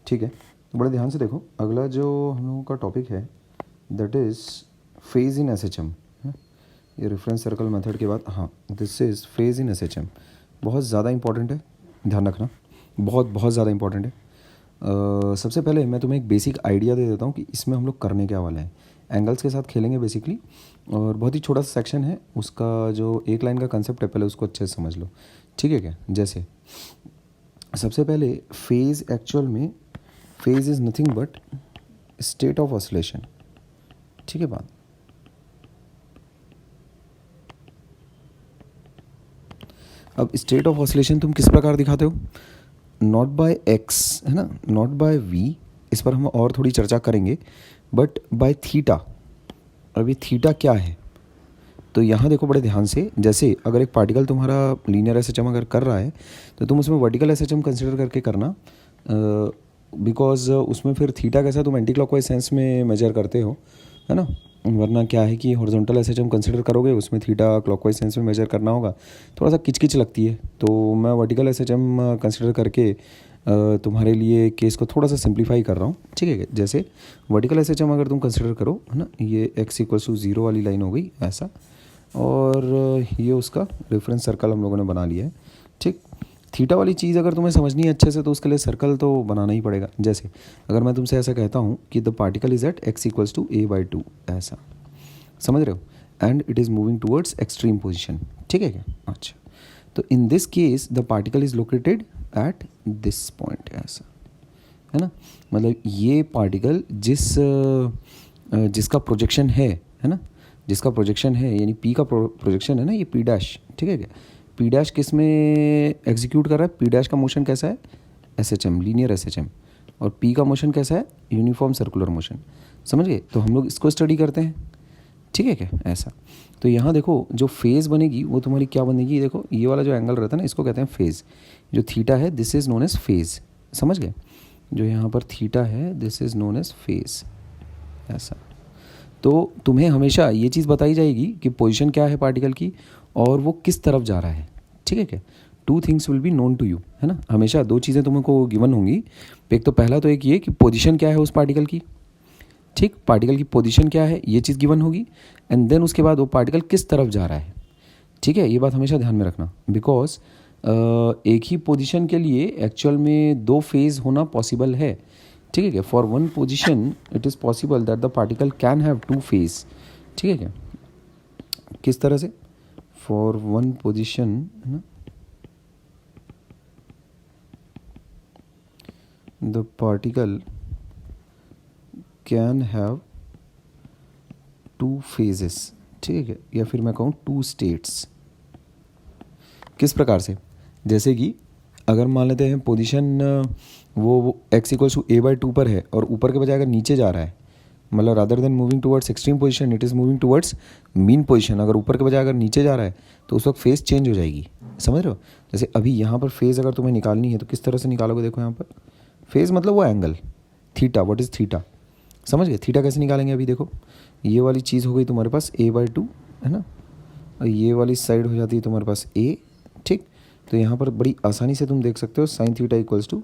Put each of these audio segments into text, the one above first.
ठीक है, तो बड़े ध्यान से देखो। अगला जो हम लोगों का टॉपिक है that is phase in S H M. ये रेफरेंस सर्कल मेथड के बाद, हाँ, this is phase in S H M. बहुत ज़्यादा इंपॉर्टेंट है, ध्यान रखना, बहुत बहुत ज़्यादा इंपॉर्टेंट है। सबसे पहले मैं तुम्हें एक बेसिक आइडिया दे देता हूँ कि इसमें हम लोग करने क्या वाले हैं। एंगल्स के साथ खेलेंगे बेसिकली, और बहुत ही छोटा सा सेक्शन है, उसका जो एक लाइन का कंसेप्ट है पहले उसको अच्छे से समझ लो, ठीक है क्या। जैसे सबसे पहले फेज, एक्चुअल में phase is nothing but state of oscillation, ठीक है बात। अब स्टेट ऑफ ऑसिलेशन तुम किस प्रकार दिखाते हो, नॉट बाय एक्स, है ना, नॉट बाय वी, इस पर हम और थोड़ी चर्चा करेंगे, बट बाय थीटा। अब ये थीटा क्या है, तो यहाँ देखो बड़े ध्यान से। जैसे अगर एक पार्टिकल तुम्हारा लीनियर एस एच एम अगर कर रहा है तो तुम उसमें vertical S H M consider करके करना, बिकॉज उसमें फिर थीटा कैसा तुम एंटी क्लॉकवाइज सेंस में मेजर करते हो, है ना। वरना क्या है कि horizontal S H M consider करोगे, उसमें थीटा क्लॉकवाइज सेंस में मेजर करना होगा, थोड़ा सा किचकिच लगती है। तो मैं vertical S H M consider करके तुम्हारे लिए केस को थोड़ा सा सिंप्लीफाई कर रहा हूँ, ठीक है। जैसे वर्टिकल एस एच एम अगर तुम कंसिडर करो, है ना, ये x इक्वल्स टू 0 वाली लाइन हो गई ऐसा, और ये उसका रेफरेंस सर्कल हम लोगों ने बना लिया है, ठीक। थीटा वाली चीज़ अगर तुम्हें समझनी है अच्छे से तो उसके लिए सर्कल तो बनाना ही पड़ेगा। जैसे अगर मैं तुमसे ऐसा कहता हूँ कि the particle is at x equals to a/2, ऐसा समझ रहे हो, and it is moving towards extreme position, ठीक है क्या। अच्छा, तो in this case the particle is located at this point, ऐसा, है ना। मतलब ये पार्टिकल जिसका प्रोजेक्शन है ना, जिसका प्रोजेक्शन है, यानी पी का प्रोजेक्शन है ना, ये पी डैश, ठीक है क्या। पी डैश किस में एग्जीक्यूट कर रहा है, पी डैश का मोशन कैसा है, S H M, linear S H M, और पी का मोशन कैसा है, यूनिफॉर्म सर्कुलर मोशन, समझ गए। तो हम लोग इसको स्टडी करते हैं, ठीक है क्या, ऐसा। तो यहाँ देखो जो फेज़ बनेगी वो तुम्हारी क्या बनेगी, देखो ये वाला जो एंगल रहता है ना, इसको कहते हैं फेज़। जो थीटा है this is known as phase, समझ गए। जो यहाँ पर थीटा है this is known as phase, ऐसा। तो तुम्हें हमेशा ये चीज़ बताई जाएगी कि पोजीशन क्या है पार्टिकल की और वो किस तरफ जा रहा है, ठीक है क्या। 2 things will be known to you, है ना। हमेशा 2 चीज़ें तुमको गिवन होंगी। एक तो पहला तो एक ये कि पोजीशन क्या है उस पार्टिकल की, ठीक, पार्टिकल की पोजीशन क्या है ये चीज़ गिवन होगी, एंड देन उसके बाद वो पार्टिकल किस तरफ जा रहा है, ठीक है। ये बात हमेशा ध्यान में रखना, बिकॉज एक ही पोजीशन के लिए एक्चुअल में 2 फेज़ होना पॉसिबल है, ठीक है क्या। For one position it is possible that the particle can have 2 phase, ठीक है क्या। किस तरह से, फॉर वन पोजीशन, है ना, the particle can have 2 phases, ठीक है, या फिर मैं कहूँ 2 स्टेट्स। किस प्रकार से, जैसे कि अगर मान लेते हैं पोजीशन वो x इक्वल्स टू a/2 पर है और ऊपर के बजाय अगर नीचे जा रहा है, मतलब rather than moving towards extreme position it is moving towards mean position. अगर ऊपर के बजाय अगर नीचे जा रहा है तो उस वक्त फेज़ चेंज हो जाएगी, समझ रहे हो। जैसे अभी यहाँ पर फेज़ अगर तुम्हें निकालनी है तो किस तरह से निकालोगे, देखो यहाँ पर फेज़ मतलब वो angle theta, what is theta, समझ गए। थीटा कैसे निकालेंगे, अभी देखो ये वाली चीज़ हो गई तुम्हारे पास a/2, है ना, और ये वाली साइड हो जाती है तुम्हारे पास a, ठीक। तो यहाँ पर बड़ी आसानी से तुम देख सकते हो sine theta equals to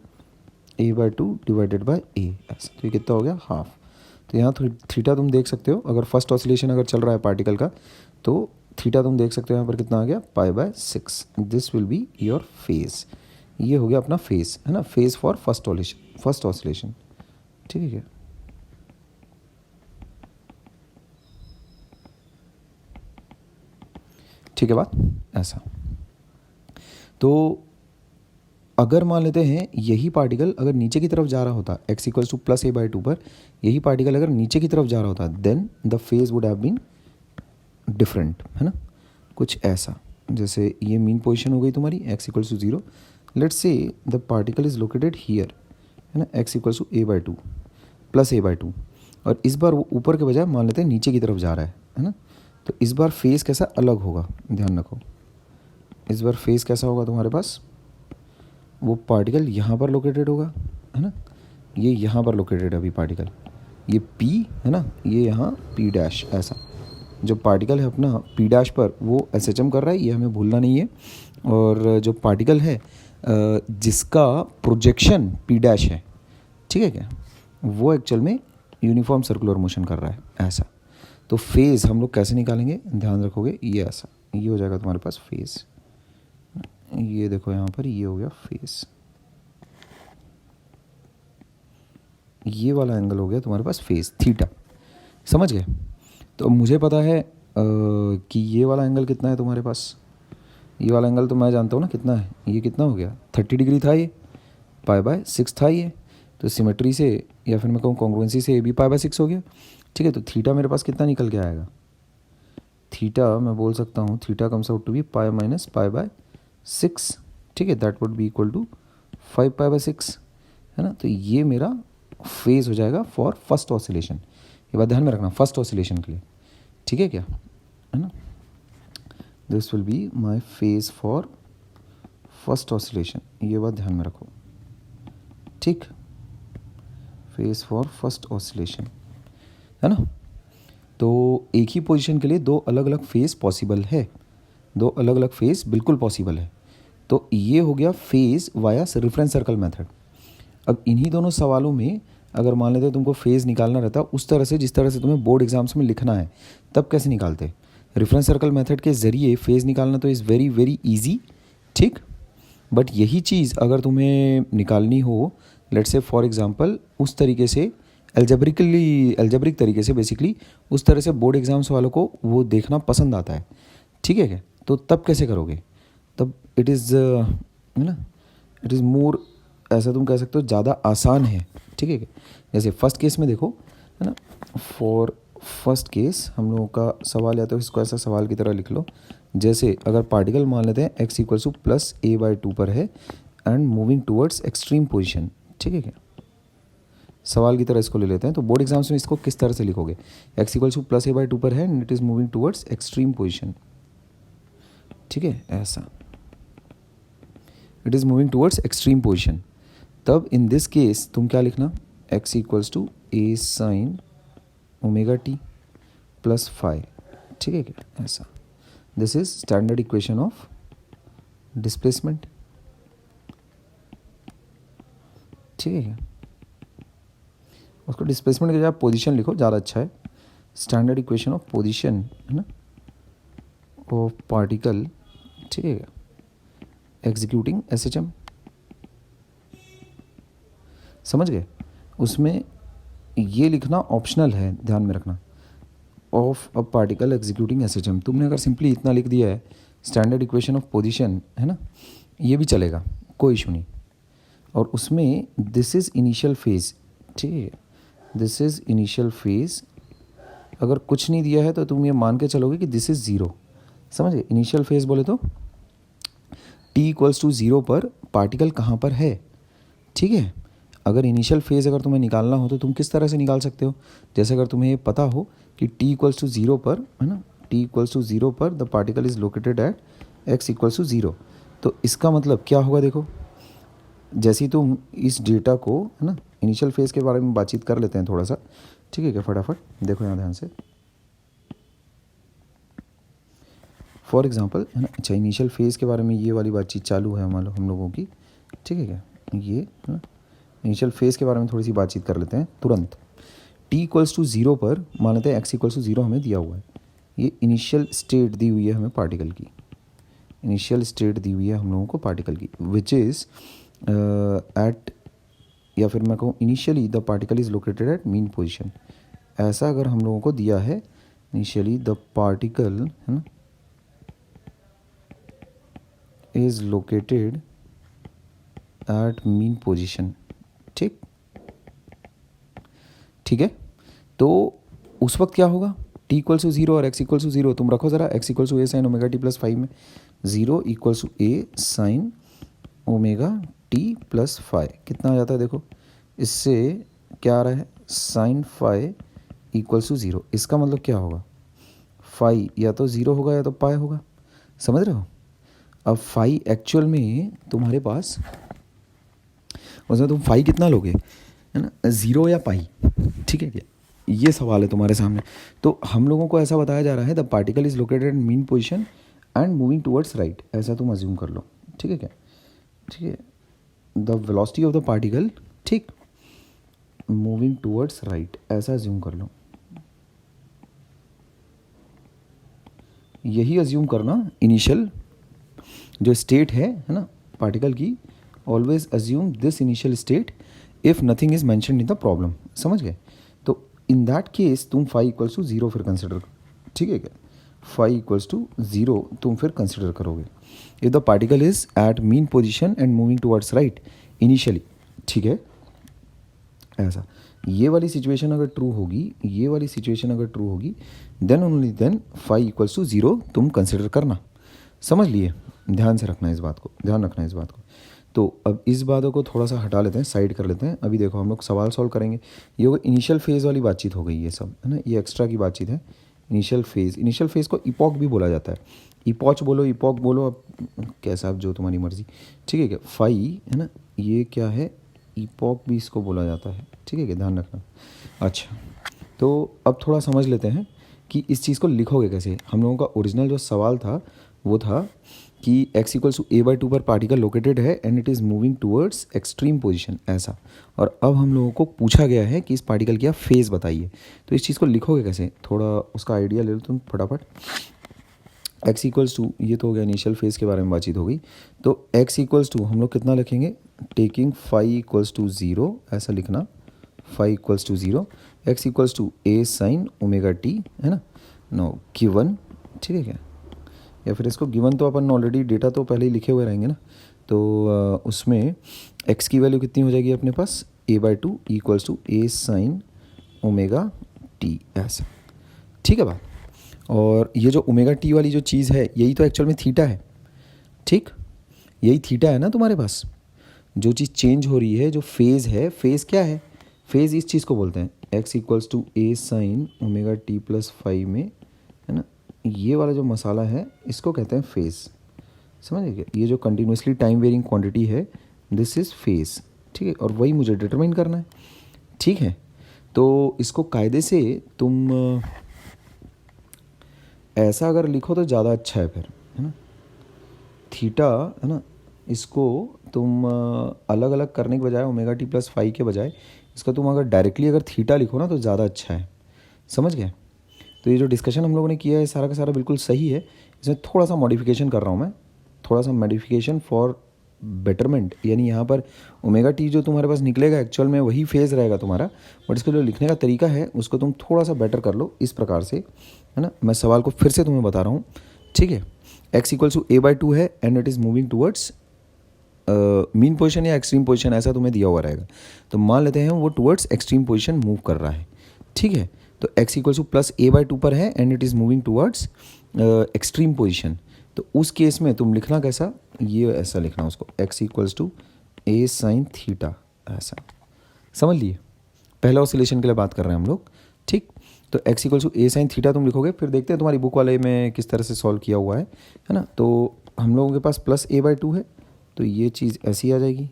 a/2 divided by a, ऐसा। तो ये कितना हो गया, हाफ। तो यहाँ थीटा तुम देख सकते हो, अगर फर्स्ट ऑसिलेशन अगर चल रहा है पार्टिकल का तो थीटा तुम देख सकते हो यहाँ पर कितना आ गया, π/6। This will be your phase, ये हो गया अपना फेज, है ना, फेज फॉर फर्स्ट ऑसिलेशन, ठीक है क्या। ठीक है बात, ऐसा। तो अगर मान लेते हैं यही पार्टिकल अगर नीचे की तरफ जा रहा होता, x equals to plus a/2 पर, यही पार्टिकल अगर नीचे की तरफ जा रहा होता then the phase would have been different, है ना, कुछ ऐसा। जैसे ये मीन पोजीशन हो गई तुम्हारी x equals to 0, let's say the particle is located here, है ना, x equals to a/2 plus a/2, और इस बार वो ऊपर के बजाय मान लेते हैं नीचे की तरफ जा रहा है ना। तो इस बार फेज़ कैसा अलग होगा, ध्यान रखो, इस बार फेज़ कैसा होगा तुम्हारे पास, वो पार्टिकल यहाँ पर लोकेटेड होगा, है ना, ये यहाँ पर लोकेटेड है अभी पार्टिकल, ये P है ना, ये यहाँ P डैश, ऐसा। जो पार्टिकल है अपना P डैश पर वो SHM कर रहा है, ये हमें भूलना नहीं है। और जो पार्टिकल है जिसका प्रोजेक्शन P डैश है, ठीक है क्या, वो एक्चुअल में यूनिफॉर्म सर्कुलर मोशन कर रहा है ऐसा। तो फेज़ हम लोग कैसे निकालेंगे, ध्यान रखोगे, ये ऐसा, ये हो जाएगा तुम्हारे पास फेज़, ये देखो यहाँ पर ये हो गया फेज़, ये वाला एंगल हो गया तुम्हारे पास फेज़ थीटा, समझ गए। तो मुझे पता है कि ये वाला एंगल कितना है तुम्हारे पास, ये वाला एंगल तो मैं जानता हूँ ना कितना है, ये कितना हो गया 30 डिग्री था, ये π/6 था ये, तो सिमेट्री से या फिर मैं कहूँ कॉन्ग्रुएंसी से ये भी π/6 हो गया, ठीक है। तो थीटा मेरे पास कितना निकल के आएगा, थीटा मैं बोल सकता हूँ theta comes out to be π - π/6, ठीक है, that would be equal to 5 π/6, है ना। तो ये मेरा फेज़ हो जाएगा फॉर फर्स्ट ऑसिलेशन, ये बात ध्यान में रखना, फर्स्ट ऑसिलेशन के लिए, ठीक है क्या, है ना। This will be my phase for first oscillation, ये बात ध्यान में रखो, ठीक, फेज़ फॉर फर्स्ट ऑसिलेशन, है ना। तो एक ही पोजीशन के लिए दो अलग अलग फेज़ पॉसिबल है, दो अलग अलग फेज़ बिल्कुल पॉसिबल है। तो ये हो गया phase via reference circle method. अब इन्हीं दोनों सवालों में अगर मान लेते तुमको फेज़ निकालना रहता उस तरह से जिस तरह से तुम्हें बोर्ड एग्जाम्स में लिखना है, तब कैसे निकालते, रेफरेंस सर्कल मेथड के ज़रिए फेज़ निकालना तो इज़ वेरी वेरी ईजी, ठीक। बट यही चीज़ अगर तुम्हें निकालनी हो, लेट्स से फॉर एग्जांपल उस तरीके से एल्जेब्रिक तरीके से, बेसिकली उस तरह से बोर्ड एग्जाम्स वालों को वो देखना पसंद आता है, ठीक है क्या, तो तब कैसे करोगे, तब इट इज़ है ना, इट इज़ मोर, ऐसा तुम कह सकते हो ज़्यादा आसान है, ठीक है क्या। जैसे फर्स्ट केस में देखो, है ना, फॉर फर्स्ट केस हम लोगों का सवाल या तो इसको ऐसा सवाल की तरह लिख लो, जैसे अगर पार्टिकल मान लेते हैं x = +a/2 पर है and moving towards extreme position, ठीक है क्या, सवाल की तरह इसको ले लेते हैं। तो बोर्ड एग्जाम्स में इसको किस तरह से लिखोगे, x = +a/2 पर है and it is moving towards extreme position, ठीक है, ऐसा, it is moving towards extreme position. तब इन दिस केस तुम क्या लिखना, x = a sin ω_t + phi, ठीक है क्या, ऐसा, this is standard equation of displacement, ठीक है क्या। उसको डिस्प्लेसमेंट की जगह पोजीशन लिखो, ज़्यादा अच्छा है, स्टैंडर्ड इक्वेशन ऑफ पोजीशन, है ना, ऑफ पार्टिकल, ठीक है क्या, एग्जीक्यूटिंग SHM, समझ गए। उसमें ये लिखना ऑप्शनल है, ध्यान में रखना, of a particle executing SHM। तुमने अगर सिंपली इतना लिख दिया है स्टैंडर्ड इक्वेशन ऑफ पोजीशन, है ना, ये भी चलेगा, कोई इशू नहीं। और उसमें दिस इज़ इनिशियल फेज़, ठीक है, दिस इज़ इनिशियल फेज़, अगर कुछ नहीं दिया है तो तुम ये मान के चलोगे कि दिस इज़ 0, समझ गए। इनिशियल फेज़ बोले तो t = 0 पर पार्टिकल कहाँ पर है, ठीक है। अगर इनिशियल फेज़ अगर तुम्हें निकालना हो तो तुम किस तरह से निकाल सकते हो, जैसे अगर तुम्हें ये पता हो कि t = 0 पर, है ना, t = 0 पर the particle is located eight x = 0, तो इसका मतलब क्या होगा, देखो, जैसे ही तुम इस डेटा को, है ना, इनिशियल फेज़ के बारे में बातचीत कर लेते हैं थोड़ा सा, ठीक है क्या, फटाफट देखो यहाँ ध्यान से, फॉर एग्जांपल, है ना, अच्छा, इनिशियल फेज़ के बारे में ये वाली बातचीत चालू है हम लोगों की, ठीक है क्या, ये, है ना, इनिशियल फेज़ के बारे में थोड़ी सी बातचीत कर लेते हैं तुरंत। t = 0 पर मान लेते हैं x = 0 हमें दिया हुआ है, ये इनिशियल स्टेट दी हुई है हमें पार्टिकल की, इनिशियल स्टेट दी हुई है हम लोगों को पार्टिकल की, विच इज़ एट, या फिर मैं कहूँ initially the particle is located eight mean position, ऐसा अगर हम लोगों को दिया है, इनिशियली द पार्टिकल, है ना, is located eight mean position, ठीक है। तो उस वक्त क्या होगा, t = 0 और x = 0, तुम रखो ज़रा, x = a sin ω_t + 5 में 0 = a sin ω_t + 5 कितना आ जाता है, देखो, इससे क्या आ रहा है, sin phi = 0, इसका मतलब क्या होगा, phi या तो 0 होगा या तो पाई होगा, समझ रहे हो। अब phi एक्चुअल में तुम्हारे पास, उसमें तुम phi कितना लोगे, है ना, 0 या पाई, ठीक है क्या, ये सवाल है तुम्हारे सामने। तो हम लोगों को ऐसा बताया जा रहा है the particle is located in mean position and moving towards right, ऐसा तुम अज्यूम कर लो, ठीक है क्या, ठीक है, the velocity of the particle, ठीक, मूविंग टूवर्ड्स राइट, ऐसा अज्यूम कर लो। यही अज्यूम करना इनिशियल जो स्टेट है ना पार्टिकल की, always assume this initial state if nothing is mentioned in the problem. समझ गए? तो इन दैट केस तुम फाई इक्वल्स टू ज़ीरो फिर कंसिडर, ठीक है क्या? फाई इक्वल्स टू ज़ीरो तुम फिर कंसिडर करोगे if the particle is at mean position and moving towards right initially, ठीक है? ऐसा ये वाली सिचुएशन अगर ट्रू होगी, ये वाली सिचुएशन अगर ट्रू होगी, then only then phi equals to zero तुम कंसिडर करना। समझ लिए? ध्यान से रखना इस बात को, ध्यान रखना इस बात को। तो अब इस बातों को थोड़ा सा हटा लेते हैं, साइड कर लेते हैं। अभी देखो हम लोग सवाल सॉल्व करेंगे। ये वो इनिशियल फेज़ वाली बातचीत हो गई, ये सब है ना, ये एक्स्ट्रा की बातचीत है। इनिशियल फेज़ को इपॉक भी बोला जाता है। इपॉच बोलो, इपॉक बोलो, अब कैसा आप जो तुम्हारी मर्जी, ठीक है क्या? फाई है ना, ये क्या है, इपॉक भी इसको बोला जाता है, ठीक है क्या? ध्यान रखना। अच्छा, तो अब थोड़ा समझ लेते हैं कि इस चीज़ को लिखोगे कैसे। हम लोगों का ओरिजिनल जो सवाल था वो था कि x equals to a by two पर पार्टिकल लोकेटेड है and it is moving towards extreme position, ऐसा। और अब हम लोगों को पूछा गया है कि इस पार्टिकल की आप फेज़ बताइए। तो इस चीज़ को लिखोगे कैसे, थोड़ा उसका आइडिया ले लो तुम फटाफट। x इक्वल्स टू, ये तो हो गया इनिशियल फेज़ के बारे में बातचीत हो गई। तो x इक्वल्स टू हम लोग कितना लिखेंगे, taking phi equals to zero, ऐसा लिखना, phi equals to zero, x equals to a sine omega t, है ना, नो गिवन, ठीक है क्या? या फिर इसको गिवन तो अपन ऑलरेडी डेटा तो पहले ही लिखे हुए रहेंगे ना, तो उसमें x की वैल्यू कितनी हो जाएगी अपने पास, a by two equals to a sine omega t, ऐसा, ठीक है बात। और ये जो ओमेगा टी वाली जो चीज़ है यही तो एक्चुअल में थीटा है, ठीक? यही थीटा है ना तुम्हारे पास। जो चीज़ चेंज हो रही है, जो फेज़ है, फेज़ क्या है, फेज़ इस चीज़ को बोलते हैं x equals to a sine omega t plus five में, है ना, ये वाला जो मसाला है इसको कहते हैं फेज़। समझ गए? ये जो कंटिन्यूसली टाइम वेरिंग क्वांटिटी है, दिस इज़ फेज़, ठीक है? और वही मुझे डिटरमाइन करना है, ठीक है? तो इसको कायदे से तुम ऐसा अगर लिखो तो ज़्यादा अच्छा है फिर, है ना, थीटा, है ना, इसको तुम अलग अलग करने के बजाय, ओमेगा टी प्लस फाइव के बजाय इसका तुम अगर डायरेक्टली अगर थीटा लिखो ना तो ज़्यादा अच्छा है। समझ गए? तो ये जो डिस्कशन हम लोगों ने किया है सारा का सारा बिल्कुल सही है। इसमें थोड़ा सा मॉडिफिकेशन कर रहा हूँ मैं, थोड़ा सा मॉडिफिकेशन फॉर बेटरमेंट। यानी यहाँ पर ओमेगा टी जो तुम्हारे पास निकलेगा एक्चुअल में वही फेज़ रहेगा तुम्हारा, बट इसको जो लिखने का तरीका है उसको तुम थोड़ा सा बेटर कर लो इस प्रकार से, है ना। मैं सवाल को फिर से तुम्हें बता रहा हूँ, ठीक है? x equals to a by two है and it is moving towards mean position या एक्सट्रीम पोजीशन, ऐसा तुम्हें दिया हुआ रहेगा। तो मान लेते हैं वो टूवर्ड्स एक्सट्रीम पोजीशन मूव कर रहा है, ठीक है? तो x equals to plus a by two पर है and it is moving towards extreme position. तो उस केस में तुम लिखना कैसा, ये ऐसा लिखना उसको, x equals to a sine theta, ऐसा। समझ लिए? पहला ऑसिलेशन के लिए बात कर रहे हैं हम लोग, ठीक? तो x equals to a sine theta तुम लिखोगे, फिर देखते हैं तुम्हारी बुक वाले में किस तरह से सॉल्व किया हुआ है ना। तो हम लोगों के पास प्लस a बाई टू है तो ये चीज़ ऐसी आ जाएगी,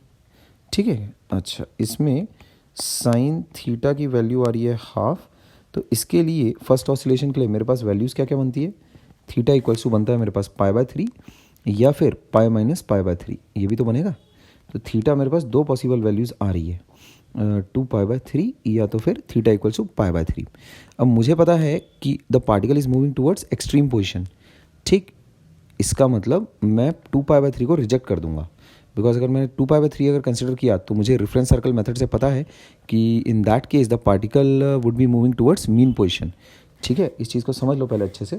ठीक है? अच्छा, इसमें साइन थीटा की वैल्यू आ रही है हाफ। तो इसके लिए फर्स्ट ऑसिलेशन के लिए मेरे पास वैल्यूज़ क्या क्या बनती है, थीटा इक्वल्स टू बनता है मेरे पास पाई बाय थ्री या फिर pi minus pi by three, ये भी तो बनेगा। तो थीटा मेरे पास दो पॉसिबल वैल्यूज़ आ रही है, 2 पाई बाय थ्री या तो फिर theta equals to pi by three. अब मुझे पता है कि the particle is moving towards extreme position, ठीक? इसका मतलब मैं 2 पाई बाय थ्री को रिजेक्ट कर दूंगा, बिकॉज अगर मैंने 2 पाई बाय थ्री अगर कंसिडर किया तो मुझे रेफरेंस सर्कल मेथड से पता है कि in that case the particle would be moving towards mean position, ठीक है? इस चीज़ को समझ लो पहले अच्छे से।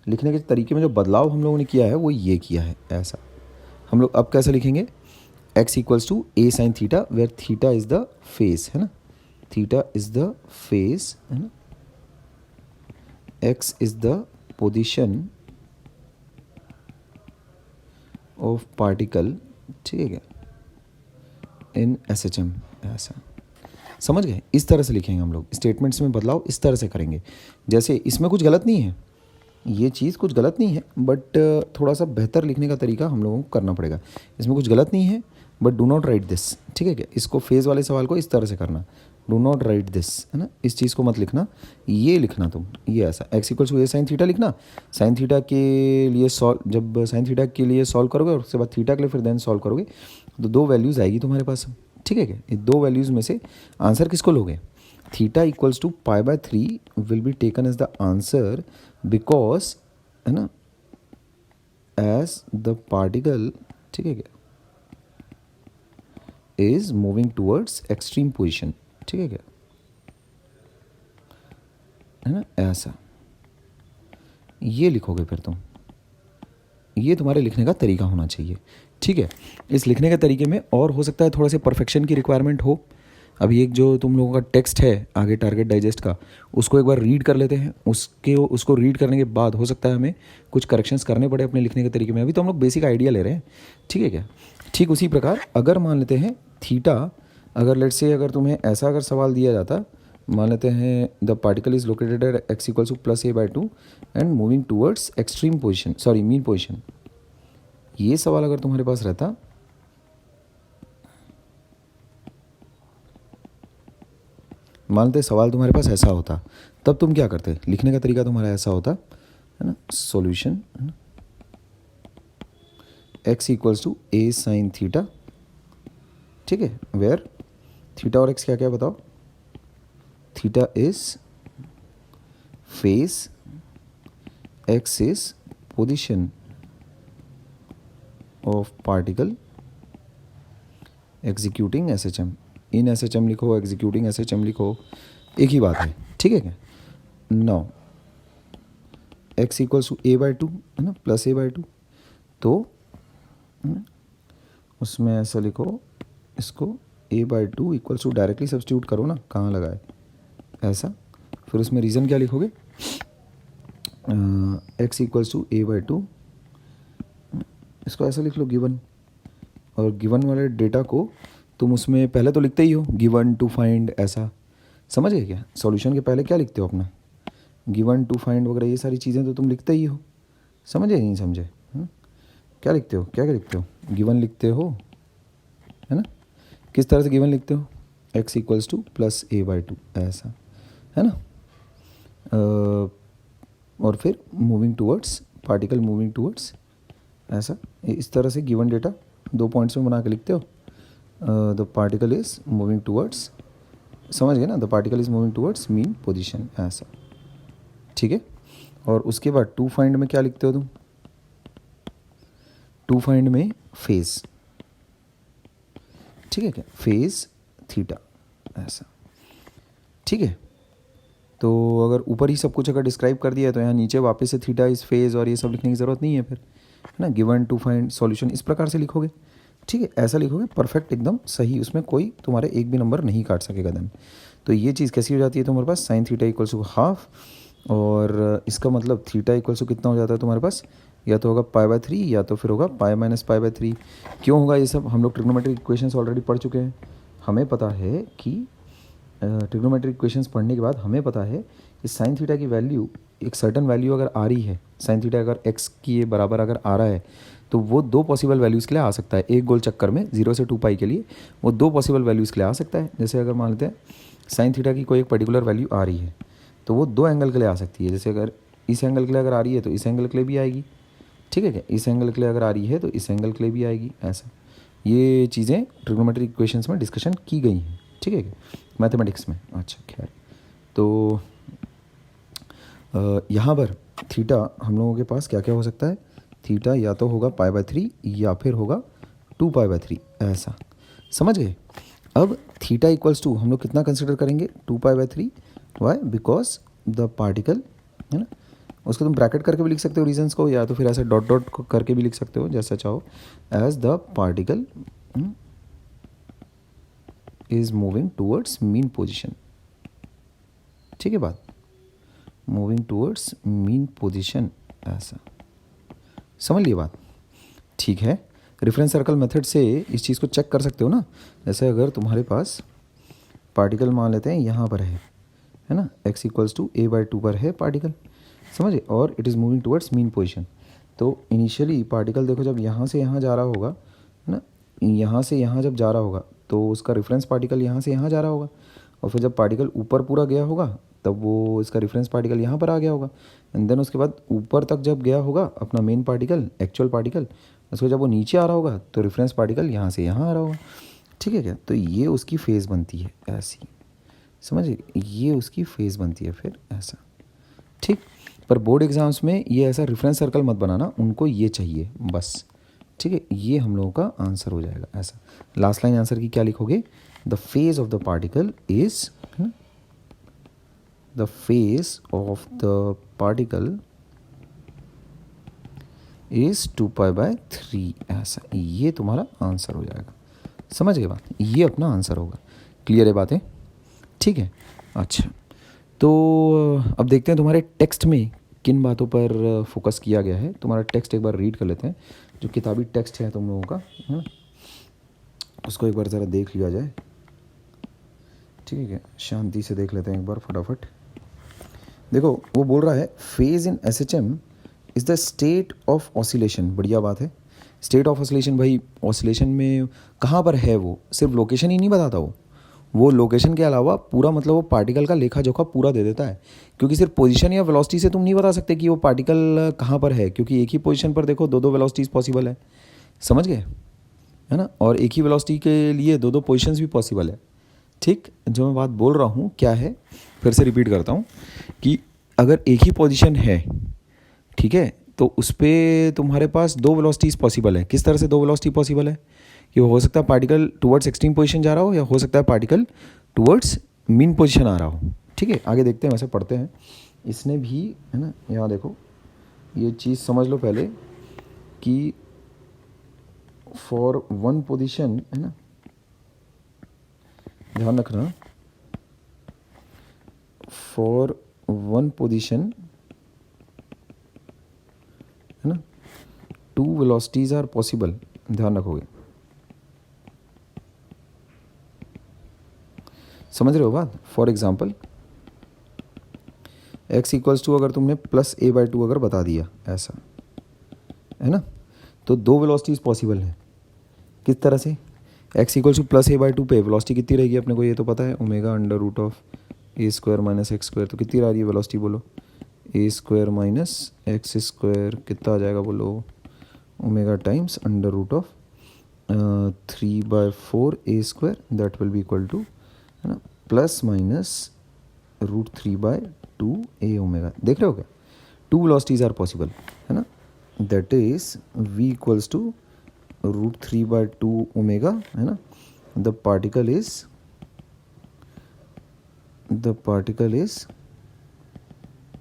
लिखने के तरीके में जो बदलाव हम लोगों ने किया है वो ये किया है, ऐसा। हम लोग अब कैसे लिखेंगे, x equals to a sine theta where theta is the phase, है ना, थीटा इज़ द फेस, है ना, x is the position of particle, ठीक है क्या, इन SHM, ऐसा। समझ गए? इस तरह से लिखेंगे हम लोग, स्टेटमेंट्स में बदलाव इस तरह से करेंगे। जैसे इसमें कुछ गलत नहीं है, ये चीज़ कुछ गलत नहीं है, बट थोड़ा सा बेहतर लिखने का तरीका हम लोगों को करना पड़ेगा। इसमें कुछ गलत नहीं है, but do not right this, ठीक है क्या? इसको फेज़ वाले सवाल को इस तरह से करना, डू नॉट राइट दिस, है ना, इस चीज़ को मत लिखना, ये लिखना तुम, ये ऐसा। x equals to a sine theta लिखना, साइन थीटा के लिए सॉल्व, जब साइन थीटा के लिए सॉल्व करोगे और उसके बाद थीटा के लिए फिर देन सॉल्व करोगे तो दो वैल्यूज़ आएगी तुम्हारे पास, ठीक है क्या? ये दो वैल्यूज़ में से आंसर किसको लोगे? Theta equals to pi by 3 will be taken as the answer because, है ना, एज द पार्टिकल, ठीक है क्या, is moving towards extreme position, ठीक है क्या, है ना, ऐसा ये लिखोगे फिर तुम। ये तुम्हारे लिखने का तरीका होना चाहिए, ठीक है। इस लिखने के तरीके में और हो सकता है थोड़ा सा परफेक्शन की रिक्वायरमेंट हो। अभी एक जो तुम लोगों का टेक्स्ट है आगे टारगेट डाइजेस्ट का, उसको एक बार रीड कर लेते हैं। उसको रीड करने के बाद हो सकता है हमें कुछ करेक्शंस करने पड़े अपने लिखने के तरीके में। अभी तो हम लोग बेसिक आइडिया ले रहे हैं, ठीक है क्या। ठीक उसी प्रकार अगर मान लेते हैं थीटा, अगर लेट्स से अगर तुम्हें ऐसा अगर सवाल दिया जाता, मान लेते हैं the particle is located at x equals to plus A by 2 and moving towards extreme position, sorry mean position, ये सवाल अगर तुम्हारे पास रहता, मानते सवाल तुम्हारे पास ऐसा होता, तब तुम क्या करते? लिखने का तरीका तुम्हारा ऐसा होता, है ना, solution x equals to a sine theta, ठीक है, वेयर थीटा और x क्या क्या बताओ? Theta is phase, x is position of particle executing SHM। In SHM लिखो, एग्जीक्यूटिंग SHM लिखो, एक ही बात है, ठीक है क्या। Now x equals to a by 2, है ना, प्लस ए बाई 2, तो उसमें ऐसा लिखो, इसको a by 2 equals to directly substitute करो ना, कहाँ लगाए ऐसा, फिर उसमें रीज़न क्या लिखोगे? x equals to a by 2, इसको ऐसा लिख लो गिवन, और गिवन वाले डेटा को तुम उसमें पहले तो लिखते ही हो, गिवन टू फाइंड, ऐसा समझ गए क्या। सॉल्यूशन के पहले क्या लिखते हो अपना? गिवन टू फाइंड वगैरह ये सारी चीज़ें तो तुम लिखते ही हो, समझे नहीं समझे? क्या लिखते हो, क्या क्या लिखते हो? गिवन लिखते हो, है ना। किस तरह से गिवन लिखते हो? x equals to plus A by 2, ऐसा, है ना। और फिर moving towards, particle moving towards, ऐसा, इस तरह से गिवन डेटा 2 पॉइंट्स में बना के लिखते हो। The particle is moving towards, समझ गए ना, the particle is moving towards mean position, ऐसा, ठीक है। और उसके बाद टू फाइंड में क्या लिखते हो तुम? टू फाइंड में फेज, ठीक है क्या, फेज थीटा, ऐसा, ठीक है। तो अगर ऊपर ही सब कुछ अगर डिस्क्राइब कर दिया है तो यहाँ नीचे वापस से थीटा इज फेज और ये सब लिखने की ज़रूरत नहीं है फिर, है ना। गिवन टू फाइंड सॉल्यूशन इस प्रकार से लिखोगे, ठीक है, ऐसा लिखोगे परफेक्ट एकदम सही, उसमें कोई तुम्हारे एक भी नंबर नहीं काट सकेगा देन। तो ये चीज़ कैसी हो जाती है तुम्हारे पास? Sine theta equals to half, और इसका मतलब थीटा इक्वल्स टू कितना हो जाता है तुम्हारे पास? या तो होगा पाई बाय 3 या तो फिर होगा पाई माइनस पाई बाय 3। क्यों होगा ये सब? हम लोग ट्रिग्नोमेट्रिक इक्वेशंस ऑलरेडी पढ़ चुके हैं, हमें पता है कि ट्रिग्नोमेट्रिक इक्वेशंस पढ़ने के बाद हमें पता है कि साइन थीटा की वैल्यू एक सर्टन वैल्यू अगर आ रही है, साइन थीटा अगर x की ये बराबर अगर आ रहा है, तो वो दो पॉसिबल वैल्यूज़ के लिए आ सकता है। एक गोल चक्कर में 0 से 2 पाई के लिए वो दो पॉसिबल वैल्यूज़ के लिए आ सकता है। जैसे अगर मान लेते हैं साइन थीटा की कोई एक पर्टिकुलर वैल्यू आ रही है, तो वो दो एंगल के लिए आ सकती है। जैसे अगर इस एंगल के लिए अगर आ रही है तो इस एंगल के लिए भी आएगी, ठीक है क्या। इस एंगल के लिए अगर आ रही है तो इस एंगल के लिए भी आएगी, ऐसा। ये चीज़ें ट्रिग्नोमेट्रिक इक्वेशंस में डिस्कशन की गई हैं, ठीक है क्या, मैथमेटिक्स में। अच्छा खैर, तो यहाँ पर थीटा हम लोगों के पास क्या क्या हो सकता है? थीटा या तो होगा पाई बाय 3 या फिर होगा 2 पाई बाय 3, ऐसा, समझ गए। अब थीटा इक्वल्स टू हम लोग कितना कंसिडर करेंगे? 2 pi by 3। Why? Because the particle, है ना, उसको तुम ब्रैकेट करके भी लिख सकते हो रीजंस को, या तो फिर ऐसे डॉट डॉट करके भी लिख सकते हो, जैसा चाहो। As the particle is moving towards mean position, ठीक है बात, मूविंग टूवर्ड्स मीन पोजीशन, ऐसा, समझ लिए बात, ठीक है। रेफरेंस सर्कल मेथड से इस चीज़ को चेक कर सकते हो ना। जैसे अगर तुम्हारे पास पार्टिकल मान लेते हैं यहाँ पर है ना, x equals to a by 2 पर है पार्टिकल, समझे, और it is moving towards mean position. तो इनिशियली पार्टिकल देखो जब यहाँ से यहाँ जा रहा होगा, है ना, यहाँ से यहाँ जब जा रहा होगा तो उसका रेफरेंस पार्टिकल यहाँ से यहाँ जा रहा होगा, और फिर जब पार्टिकल ऊपर पूरा गया होगा तब वो इसका रेफरेंस पार्टिकल यहाँ पर आ गया होगा। एंड देन उसके बाद ऊपर तक जब गया होगा अपना मेन पार्टिकल, एक्चुअल पार्टिकल, उसको जब वो नीचे आ रहा होगा तो रेफरेंस पार्टिकल यहाँ से यहाँ आ रहा होगा। ठीक है क्या? तो ये उसकी फेज़ बनती है ऐसी, समझिए, ये उसकी फेज़ बनती है फिर ऐसा, ठीक। पर बोर्ड एग्ज़ाम्स में ये ऐसा रेफरेंस सर्कल मत बनाना, उनको ये चाहिए बस, ठीक है। ये हम लोगों का आंसर हो जाएगा ऐसा। लास्ट लाइन आंसर की क्या लिखोगे? The phase of the particle is, the phase of the particle is 2π/3 ऐसा, ये तुम्हारा आंसर हो जाएगा। समझ गए बात? ये अपना आंसर होगा। क्लियर है बातें? ठीक है। अच्छा, तो अब देखते हैं तुम्हारे टेक्स्ट में किन बातों पर फोकस किया गया है। तुम्हारा टेक्स्ट एक बार रीड कर लेते हैं, जो किताबी टेक्स्ट है तुम लोगों का, है ना, उसको एक बार ज़रा देख लिया जाए। ठीक है, शांति से देख लेते हैं एक बार फटाफट। देखो, वो बोल रहा है phase in SHM is the state of oscillation. बढ़िया बात है। स्टेट ऑफ ऑसिलेशन, भाई ऑसिलेशन में कहाँ पर है वो, सिर्फ लोकेशन ही नहीं बताता वो लोकेशन के अलावा पूरा, मतलब वो पार्टिकल का लेखा जोखा पूरा दे देता है। क्योंकि सिर्फ पोजीशन या वेलोसिटी से तुम नहीं बता सकते कि वो पार्टिकल कहाँ पर है, क्योंकि एक ही पोजीशन पर देखो दो वेलोसिटीज़ पॉसिबल है। समझ गए, है ना? और एक ही वेलोसिटी के लिए दो पोजीशंस भी पॉसिबल है। ठीक, जो मैं बात बोल रहा हूँ क्या है, फिर से रिपीट करता हूँ कि अगर एक ही पोजीशन है, ठीक है, तो उस पर तुम्हारे पास दो वेलोसिटीज़ पॉसिबल है। किस तरह से दो वेलोसिटी पॉसिबल है? कि हो सकता है पार्टिकल टुवर्ड्स एक्सट्रीम पोजीशन जा रहा हो, या हो सकता है पार्टिकल टुवर्ड्स मीन पोजीशन आ रहा हो। ठीक है, आगे देखते हैं, वैसे पढ़ते हैं। इसने भी, है ना, यहाँ देखो, ये चीज़ समझ लो पहले कि फॉर वन पोजीशन, है ना, ध्यान रखना, फॉर वन पोजीशन, है ना, टू वेलोसिटीज़ आर पॉसिबल। ध्यान रखोगे, समझ रहे हो बात? For example x equals to, अगर तुमने +a/2 अगर बता दिया ऐसा, है ना, तो दो वेलोसिटीज़ पॉसिबल हैं। किस तरह से? x इक्वल्स टू +a/2 पे वेलोसिटी कितनी रहेगी अपने को ये तो पता है, ओमेगा √(a² - x²). तो कितनी आ रही है वेलोसिटी बोलो? a² - x² कितना आ जाएगा बोलो? Omega times √3/4 that will be equal to, है ना, ±√3/2 ओमेगा। देख रहे हो क्या? टू वेलोसिटीज़ आर पॉसिबल, है ना, that is v equals to √3/2 omega, है ना। The particle is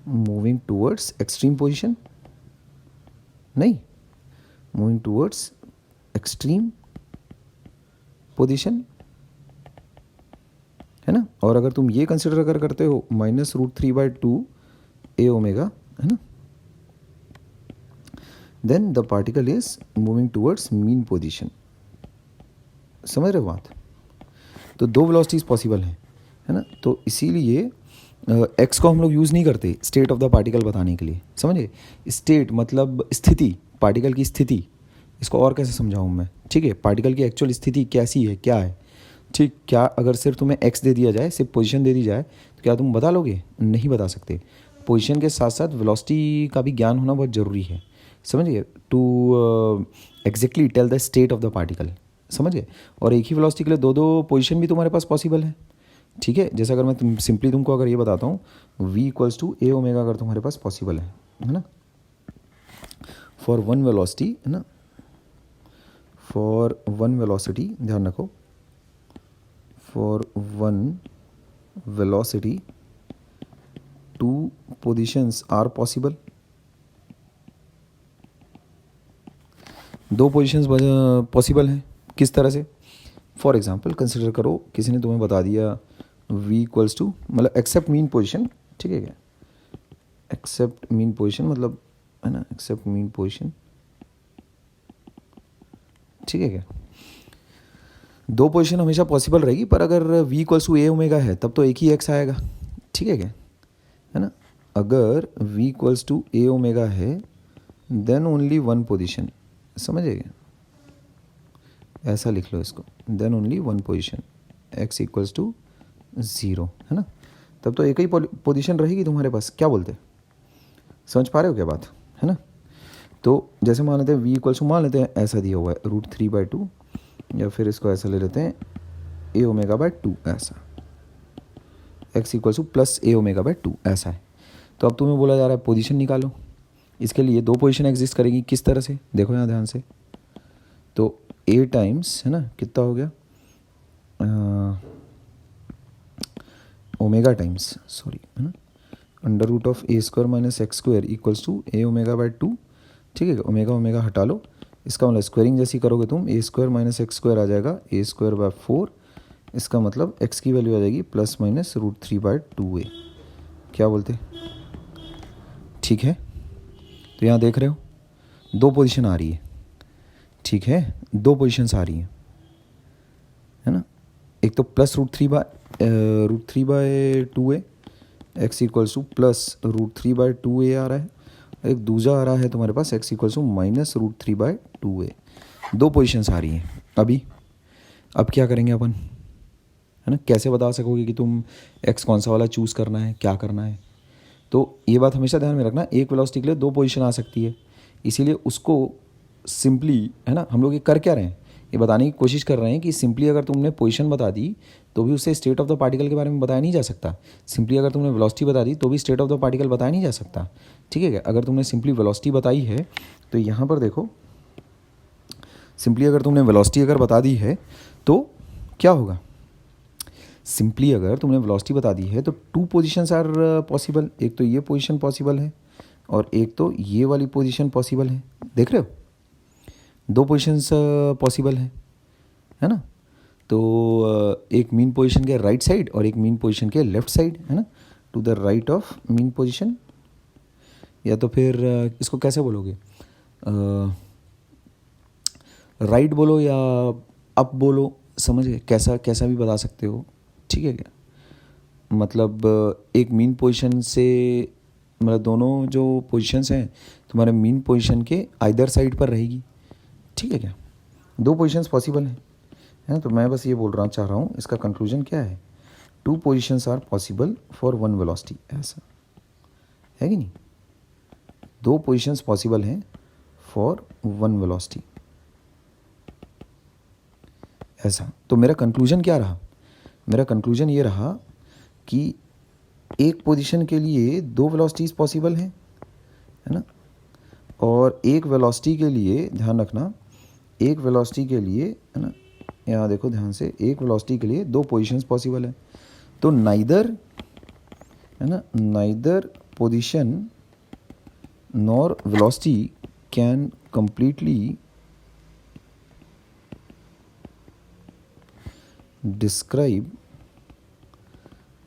moving towards extreme position, नहीं, मूविंग टूवर्ड्स एक्सट्रीम पोजिशन, है ना। और अगर तुम ये कंसिडर अगर करते हो -√3/2 ओमेगा, है ना, then the particle is moving towards mean position. समझ रहे हो बात? तो दो वेलोसिटीज़ पॉसिबल हैं, है ना। तो इसीलिए एक्स को हम लोग यूज़ नहीं करते स्टेट ऑफ द पार्टिकल बताने के लिए। समझे? स्टेट मतलब स्थिति, पार्टिकल की स्थिति। इसको और कैसे समझाऊँ मैं? ठीक है, पार्टिकल की एक्चुअल स्थिति कैसी है, क्या है, ठीक। क्या अगर सिर्फ तुम्हें एक्स दे दिया जाए, सिर्फ पोजीशन दे दी जाए, तो क्या तुम बता लोगे? नहीं बता सकते। पोजीशन के साथ साथ वेलोसिटी का भी ज्ञान होना बहुत ज़रूरी है, समझिए, to exactly tell the state of the particle. समझिए? और एक ही वेलोसिटी के लिए दो पोजीशन भी तुम्हारे पास पॉसिबल है। ठीक है, जैसे अगर मैं सिंपली तुमको अगर ये बताता हूँ v equals to a omega, अगर तुम्हारे पास पॉसिबल है ना, फॉर वन वेलोसिटी, है ना, फॉर वन वेलोसिटी, ध्यान रखो, for one velocity two positions are possible। दो पोजीशंस पॉसिबल हैं। किस तरह से? फॉर एग्जांपल कंसिडर करो, किसी ने तुम्हें बता दिया v इक्वल्स टू, मतलब एक्सेप्ट मीन पोजीशन, ठीक है क्या, एक्सेप्ट मीन पोजीशन मतलब, है ना, एक्सेप्ट मीन पोजीशन, ठीक है क्या। दो पोजीशन हमेशा पॉसिबल रहेगी, पर अगर v equals to a omega है तब तो एक ही x आएगा, ठीक है क्या, है ना। अगर v equals to a omega है देन ओनली वन पोजीशन, समझिएगा, ऐसा लिख लो इसको, then only one position, x equals to 0, है ना, तब तो एक ही पोजीशन रहेगी तुम्हारे पास। क्या बोलते? समझ पा रहे हो क्या बात, है ना। तो जैसे मान लेते हैं v इक्वल्स टू, मान लेते हैं ऐसा दिया हुआ है √3/2, या फिर इसको ऐसा ले लेते हैं ए ओमेगा बाय 2 ऐसा, x equal two plus A omega by 2 ऐसा है। तो अब तुम्हें बोला जा रहा है पोजीशन निकालो। इसके लिए दो पोजीशन एग्जिस्ट करेगी, किस तरह से देखो यहाँ ध्यान से। तो ए टाइम्स है ना कितना हो गया ओमेगा टाइम्स सॉरी है ना under root of a square minus x square equals to a omega by 2। ठीक है, ओमेगा ओमेगा हटा लो, इसका मतलब स्क्वायरिंग जैसी करोगे तुम ए स्क्वायर माइनस एक्स स्क्वायर आ जाएगा ए स्क्वायर बाय 4। इसका मतलब एक्स की वैल्यू आ जाएगी प्लस माइनस √3/2a। क्या बोलते, ठीक है। तो यहाँ देख रहे हो दो पोजीशन आ रही है, ठीक है, दो पोजीशंस आ रही हैं है ना। एक तो plus √3/2a X equals to plus √3/2a आ रहा है, एक दूसरा आ रहा है तुम्हारे पास X equals to minus √3/2a। दो पोजीशंस आ रही हैं अभी। अब क्या करेंगे अपन, है ना, कैसे बता सकोगे कि तुम एक्स कौन सा वाला चूज़ करना है, क्या करना है। तो ये बात हमेशा ध्यान में रखना, एक वेलोसिटी के लिए दो पोजीशन आ सकती है, इसीलिए उसको सिंपली है ना हम लोग ये कर क्या रहे हैं, ये बताने की कोशिश कर रहे हैं कि सिंपली अगर तुमने पोजीशन बता दी तो भी उससे स्टेट ऑफ द पार्टिकल के बारे में बताया नहीं जा सकता। सिंपली अगर तुमने वेलोसिटी बता दी तो भी स्टेट ऑफ द पार्टिकल बताया नहीं जा सकता। ठीक है, अगर तुमने सिंपली वेलोसिटी बताई है तो यहाँ पर देखो, सिंपली अगर तुमने वेलोसिटी अगर बता दी है तो क्या होगा, सिंपली अगर तुमने वेलोसिटी बता दी है तो टू पोजीशंस आर पॉसिबल। एक तो ये पोजीशन पॉसिबल है और एक तो ये वाली पोजीशन पॉसिबल है। देख रहे हो, दो पोजीशंस पॉसिबल है ना। तो एक मीन पोजीशन के राइट साइड और एक मीन पोजीशन के लेफ्ट साइड, है ना, to the right of mean position. या तो फिर इसको कैसे बोलोगे, राइट बोलो या अप बोलो, समझ गए, कैसा कैसा भी बता सकते हो। ठीक है क्या, मतलब एक मीन पोजीशन से, मतलब दोनों जो पोजीशंस हैं तुम्हारे मीन पोजीशन के आइदर साइड पर रहेगी। ठीक है क्या, दो पोजीशंस पॉसिबल हैं, है ना। तो मैं बस ये बोल रहा चाह रहा हूँ, इसका कंक्लूजन क्या है, two positions are possible for one velocity, ऐसा है कि नहीं। दो पोजीशंस पॉसिबल हैं फॉर वन वेलोसिटी, ऐसा। तो मेरा कंक्लूजन क्या रहा, मेरा कंक्लूजन ये रहा कि एक पोजीशन के लिए दो वेलोसिटीज़ पॉसिबल हैं, है ना, और एक वेलोसिटी के लिए ध्यान रखना, एक वेलोसिटी के लिए, है ना, यहाँ देखो ध्यान से, एक वेलोसिटी के लिए दो पोजीशंस पॉसिबल है। तो नाइदर, है ना, neither position nor velocity can completely describe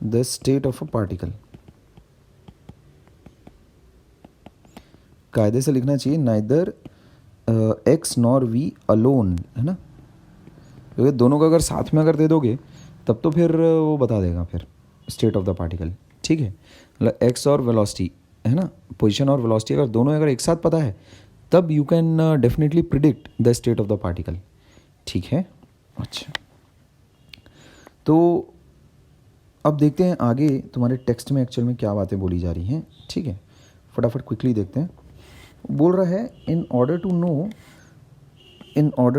the state of a particle. कायदे से लिखना चाहिए neither x nor v alone, है ना, क्योंकि दोनों को अगर साथ में अगर दे दोगे तब तो फिर वो बता देगा फिर स्टेट ऑफ द पार्टिकल। ठीक है, मतलब एक्स और वेलोसिटी, है ना, पोजीशन और वेलोसिटी अगर दोनों अगर एक साथ पता है तब you can definitely predict the state of the particle. ठीक है, अच्छा। तो अब देखते हैं आगे तुम्हारे टेक्स्ट में एक्चुअल में क्या बातें बोली जा रही हैं। ठीक है, फटाफट क्विकली देखते हैं। बोल रहा है in order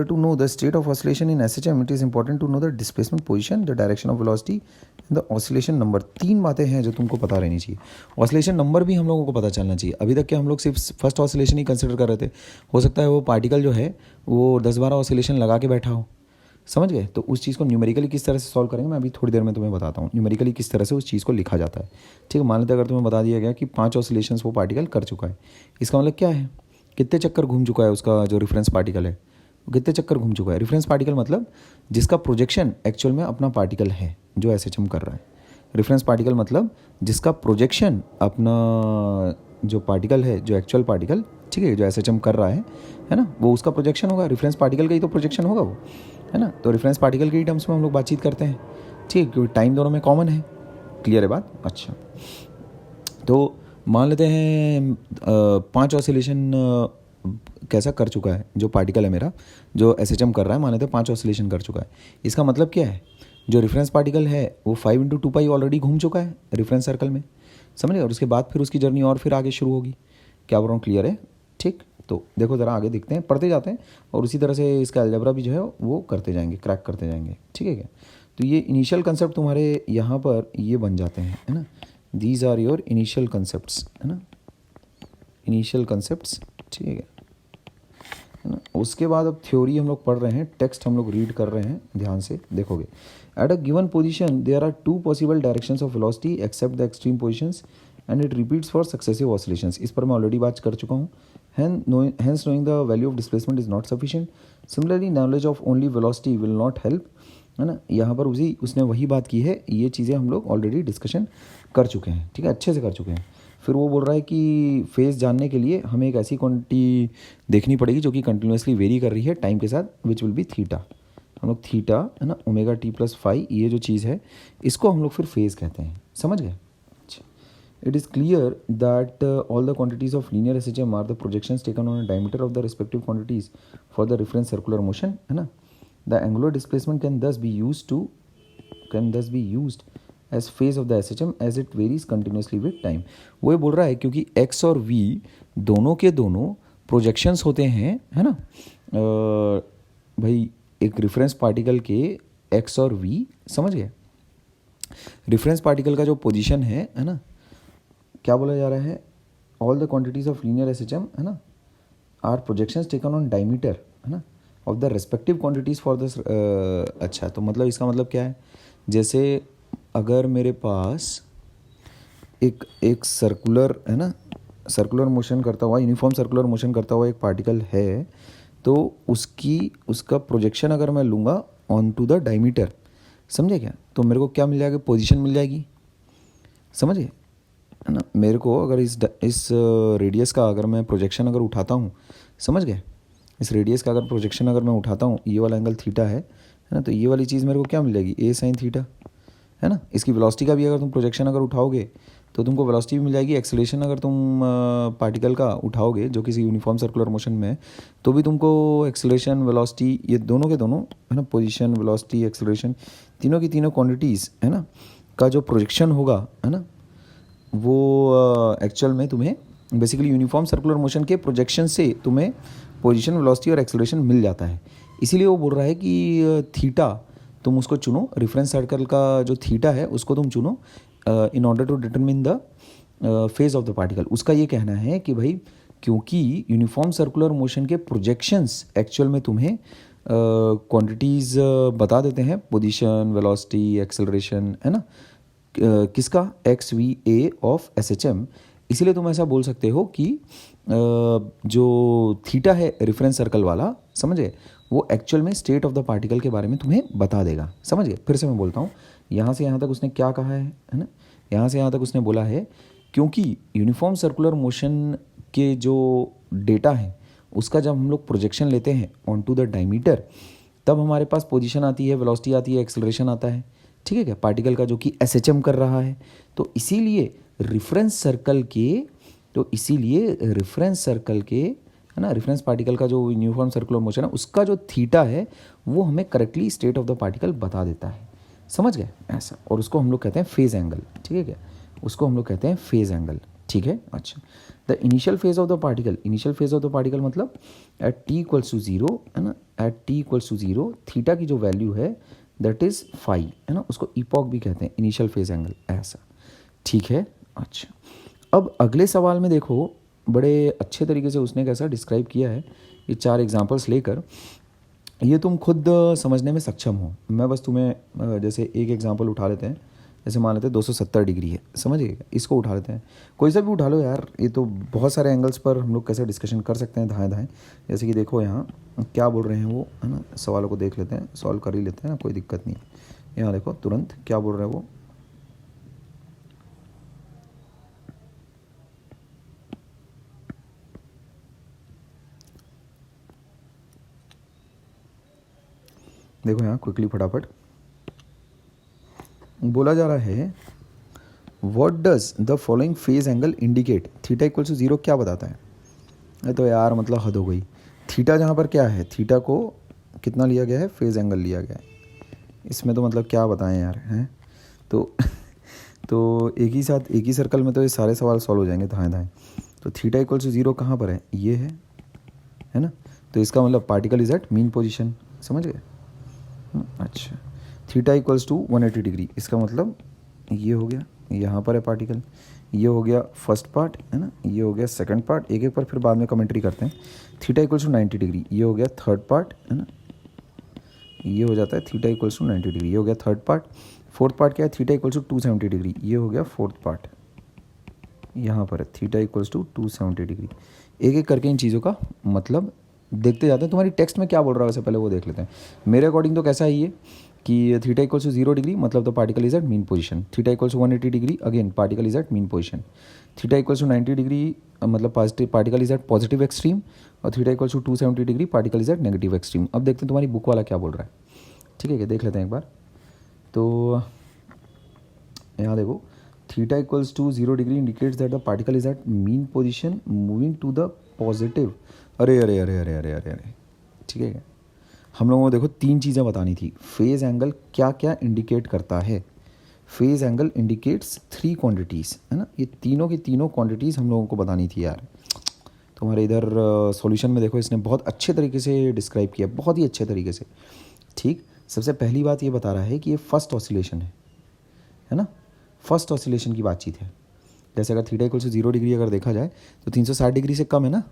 to know the state of oscillation in SHM it is important to know the displacement position, the direction of velocity, the oscillation number. तीन बातें हैं जो तुमको पता रहनी चाहिए। ऑसिलेशन नंबर भी हम लोगों को पता चलना चाहिए। अभी तक क्या हम लोग सिर्फ फर्स्ट ऑसिलेशन ही कंसिडर कर रहे थे, हो सकता है वो पार्टिकल जो है वो 10-12 ऑसिलेशन लगा के बैठा हो, समझ गए। तो उस चीज़ को न्यूमेरिकली किस तरह से सॉल्व करेंगे मैं अभी थोड़ी देर में तुम्हें बताता हूँ, न्यूमेरिकली किस तरह से उस चीज़ को लिखा जाता है। ठीक है, मान लेते अगर तुम्हें बता दिया गया कि 5 ऑसिलेशंस वो पार्टिकल कर चुका है, इसका मतलब क्या है, कितने चक्कर घूम चुका है उसका जो रेफरेंस पार्टिकल है, वो कितने चक्कर घूम चुका है। रेफरेंस पार्टिकल मतलब जिसका प्रोजेक्शन एक्चुअल में अपना पार्टिकल है जो एसएचएम कर रहा है। रेफरेंस पार्टिकल मतलब जिसका प्रोजेक्शन अपना जो पार्टिकल है, जो एक्चुअल पार्टिकल, ठीक है, जो एसएचएम कर रहा है ना, वो उसका प्रोजेक्शन होगा। रेफरेंस पार्टिकल का ही तो प्रोजेक्शन होगा वो, है ना। तो रेफरेंस पार्टिकल के ही टर्म्स में हम लोग बातचीत करते हैं। ठीक है, क्योंकि टाइम दोनों में कॉमन है। क्लियर है बात, अच्छा। तो मान लेते हैं 5 ऑसिलेशन कैसा कर चुका है जो पार्टिकल है मेरा, जो एसएचएम कर रहा है, मान लेते हैं 5 ऑसिलेशन कर चुका है। इसका मतलब क्या है, जो रेफरेंस पार्टिकल है वो 5 × 2π ऑलरेडी घूम चुका है रेफरेंस सर्कल में, समझ गए। और उसके बाद फिर उसकी जर्नी और फिर आगे शुरू होगी। क्या बोल रहा हूँ, क्लियर है। ठीक, तो देखो ज़रा आगे देखते हैं, पढ़ते जाते हैं और उसी तरह से इसका अलजेब्रा भी जो है वो करते जाएंगे, क्रैक करते जाएंगे, ठीक है क्या। तो ये इनिशियल कंसेप्ट तुम्हारे यहाँ पर ये बन जाते हैं, है ना। These are your initial concepts, है ना, इनिशियल कंसेप्ट्स, ठीक है ना। उसके बाद अब थ्योरी हम लोग पढ़ रहे हैं, टेक्स्ट हम लोग रीड कर रहे हैं, ध्यान से देखोगे। At a given position there are two possible directions of velocity except the extreme positions and it repeats for successive oscillations. इस पर मैं ऑलरेडी बात कर चुका हूँ। Hence knowing the value of displacement is not sufficient. Similarly knowledge of only velocity will not help, है ना। यहाँ पर उसने वही बात की है, ये चीज़ें हम लोग ऑलरेडी डिस्कशन कर चुके हैं, ठीक है, अच्छे से कर चुके हैं। फिर वो बोल रहा है कि फेज जानने के लिए हमें एक ऐसी क्वांटिटी देखनी पड़ेगी जो कि कंटिन्यूसली वेरी कर रही है टाइम के साथ, विच विल बी थीटा। हम लोग थीटा, है ना, ओमेगा टी प्लस फाई, ये जो चीज़ है इसको हम लोग फिर फेज कहते हैं, समझ गए। It is clear that all the quantities of linear SHM are the projections taken on a diameter of the respective quantities for the reference circular motion, है ना। The angular displacement can thus be used as phase of the SHM as it varies continuously with time. वो ये बोल रहा है क्योंकि x और v दोनों के दोनों प्रोजेक्शंस होते हैं, है ना। भाई एक रिफरेंस पार्टिकल के x और v, समझ गए। रिफरेंस पार्टिकल का जो पोजीशन है ना, क्या बोला जा रहा है, all the quantities of linear SHM, है ना, are projections taken on diameter, है ना, of the respective quantities for this. अच्छा, तो मतलब इसका मतलब क्या है, जैसे अगर मेरे पास एक सर्कुलर, है ना, सर्कुलर मोशन करता हुआ, यूनिफॉर्म सर्कुलर मोशन करता हुआ एक पार्टिकल है, तो उसका प्रोजेक्शन अगर मैं लूँगा ऑन टू द डायमीटर, समझे क्या, तो मेरे को क्या मिल जाएगा, पोजीशन मिल जाएगी, समझे, है ना। मेरे को अगर इस रेडियस का अगर मैं प्रोजेक्शन अगर उठाता हूँ, समझ गए, इस रेडियस का अगर प्रोजेक्शन अगर मैं उठाता हूँ, ये वाला एंगल थीटा है ना, तो ये वाली चीज़ मेरे को क्या मिल जाएगी, ए साइन थीटा, है ना। इसकी वेलोसिटी का भी अगर तुम प्रोजेक्शन अगर उठाओगे तो तुमको वेलोसिटी भी मिल जाएगी। एक्सेलरेशन अगर तुम पार्टिकल का उठाओगे जो किसी यूनिफॉर्म सर्कुलर मोशन में है, तो भी तुमको एक्सेलरेशन, वेलोसिटी, ये दोनों के दोनों, है ना, पोजीशन, वेलोसिटी, एक्सेलरेशन, तीनों की तीनों क्वांटिटीज़, है ना, का जो प्रोजेक्शन होगा, है ना, वो एक्चुअल में तुम्हें बेसिकली यूनिफॉर्म सर्कुलर मोशन के प्रोजेक्शन से तुम्हें पोजीशन, वेलोसिटी और एक्सेलरेशन मिल जाता है। इसीलिए वो बोल रहा है कि थीटा तुम उसको चुनो, रेफरेंस सर्कल का जो थीटा है उसको तुम चुनो in order to determine the phase of the particle. उसका ये कहना है कि भाई क्योंकि यूनिफॉर्म सर्कुलर मोशन के प्रोजेक्शंस एक्चुअल में तुम्हें क्वांटिटीज़ बता देते हैं, पोजीशन, वेलोसिटी, एक्सेलरेशन, है ना, किसका, x v a of S H M. इसीलिए तुम ऐसा बोल सकते हो कि जो थीटा है रेफरेंस सर्कल वाला, समझे, वो एक्चुअल में स्टेट ऑफ द पार्टिकल के बारे में तुम्हें बता देगा, समझ गए। फिर से मैं बोलता हूँ, यहाँ से यहाँ तक उसने क्या कहा है ना, यहाँ से यहाँ तक उसने बोला है क्योंकि यूनिफॉर्म सर्कुलर मोशन के जो डेटा है उसका जब हम लोग प्रोजेक्शन लेते हैं ऑन टू द डायमीटर, तब हमारे पास पोजीशन आती है, वेलोसिटी आती है, एक्सेलरेशन आता है, ठीक है क्या, पार्टिकल का जो कि एसएचएम कर रहा है। तो इसीलिए रेफरेंस सर्कल के, है ना, रेफरेंस पार्टिकल का जो यूनिफॉर्म सर्कुलर मोशन है उसका जो थीटा है वो हमें correctly state of the particle बता देता है, समझ गए, ऐसा। और उसको हम लोग कहते हैं फेज एंगल, ठीक है क्या, उसको हम लोग कहते हैं फेज एंगल, ठीक है। अच्छा, the initial phase of the particle मतलब at T equals to zero, है ना, at T equals to zero theta की जो वैल्यू है दैट इज़ फाई, है ना, उसको इपॉक भी कहते हैं, इनिशियल फेज एंगल, ऐसा, ठीक है। अच्छा, अब अगले सवाल में देखो, बड़े अच्छे तरीके से उसने कैसा डिस्क्राइब किया है, ये 4 एग्जांपल्स लेकर, ये तुम खुद समझने में सक्षम हो। मैं बस तुम्हें जैसे एक एग्जांपल उठा लेते हैं, जैसे मान लेते हैं 270 डिग्री है, समझिए, इसको उठा लेते हैं, कोई सा भी उठा लो यार, ये तो बहुत सारे एंगल्स पर हम लोग कैसे डिस्कशन कर सकते हैं दाएं दाएं। जैसे कि देखो यहाँ क्या बोल रहे हैं वो, है ना, सवालों को देख लेते हैं, सॉल्व कर ही लेते हैं ना, कोई दिक्कत नहीं है। यहाँ देखो तुरंत क्या बोल रहे हैं वो, देखो यहाँ क्विकली फटाफट बोला जा रहा है, what does the following phase angle indicate, theta equal to zero क्या बताता है। तो यार मतलब हद हो गई, थीटा जहाँ पर क्या है, थीटा को कितना लिया गया है, फेज एंगल लिया गया है, इसमें तो मतलब क्या बताएं यार, हैं। तो एक ही सर्कल में तो ये सारे सवाल सॉल्व हो जाएंगे दाएं दाएं। तो थीटा इक्वल टू जीरो कहाँ पर है, ये है, है ना। तो इसका मतलब particle is at mean position, समझ गए। अच्छा, थीटा इक्वल्स टू 180 डिग्री, इसका मतलब ये हो गया, यहाँ पर है पार्टिकल, ये हो गया फर्स्ट पार्ट, है ना, ये हो गया सेकंड पार्ट, एक एक पर फिर बाद में कमेंट्री करते हैं। थीटा इक्वल्स टू 90 डिग्री, ये हो गया थर्ड पार्ट, है ना, ये हो जाता है थीटा इक्वल्स टू 90 डिग्री, ये हो गया थर्ड पार्ट। फोर्थ पार्ट क्या है, थीटा इक्वल्स टू 270 डिग्री, ये हो गया फोर्थ पार्ट, यहाँ पर है थीटा इक्वल्स टू 270 डिग्री। एक एक करके इन चीज़ों का मतलब देखते जाते हैं। तुम्हारी टेक्स्ट में क्या बोल रहा है वैसे पहले वो देख लेते हैं। मेरे अकॉर्डिंग तो कैसा है ये कि थीटा इक्वल्स टू 0 डिग्री मतलब तो particle is at mean position, theta equals to 180 degree again particle is at mean position, theta equals to 90 degree मतलब particle is at positive extreme, और theta equals to 270 degree particle is at negative extreme. अब देखते हैं तुम्हारी book वाला क्या बोल रहा है। ठीक है, देख लेते हैं एक बार। तो यहाँ देखो, theta equals to 0 degree indicates that the particle is at mean position moving to the positive. अरे अरे अरे अरे अरे अरे अरे, ठीक है, हम लोगों को देखो तीन चीज़ें बतानी थी। फेज एंगल क्या क्या इंडिकेट करता है, फेज एंगल इंडिकेट्स 3 क्वांटिटीज़, है ना, ये तीनों की तीनों क्वांटिटीज़ हम लोगों को बतानी थी यार। तुम्हारे इधर सॉल्यूशन में देखो इसने बहुत अच्छे तरीके से डिस्क्राइब किया, बहुत ही अच्छे तरीके से। ठीक, सबसे पहली बात ये बता रहा है कि ये फर्स्ट ऑसिलेशन है ना, फर्स्ट ऑसिलेशन की बातचीत है। जैसे अगर थीटा इक्वल टू 0 डिग्री अगर देखा जाए तो 360 डिग्री से कम है ना,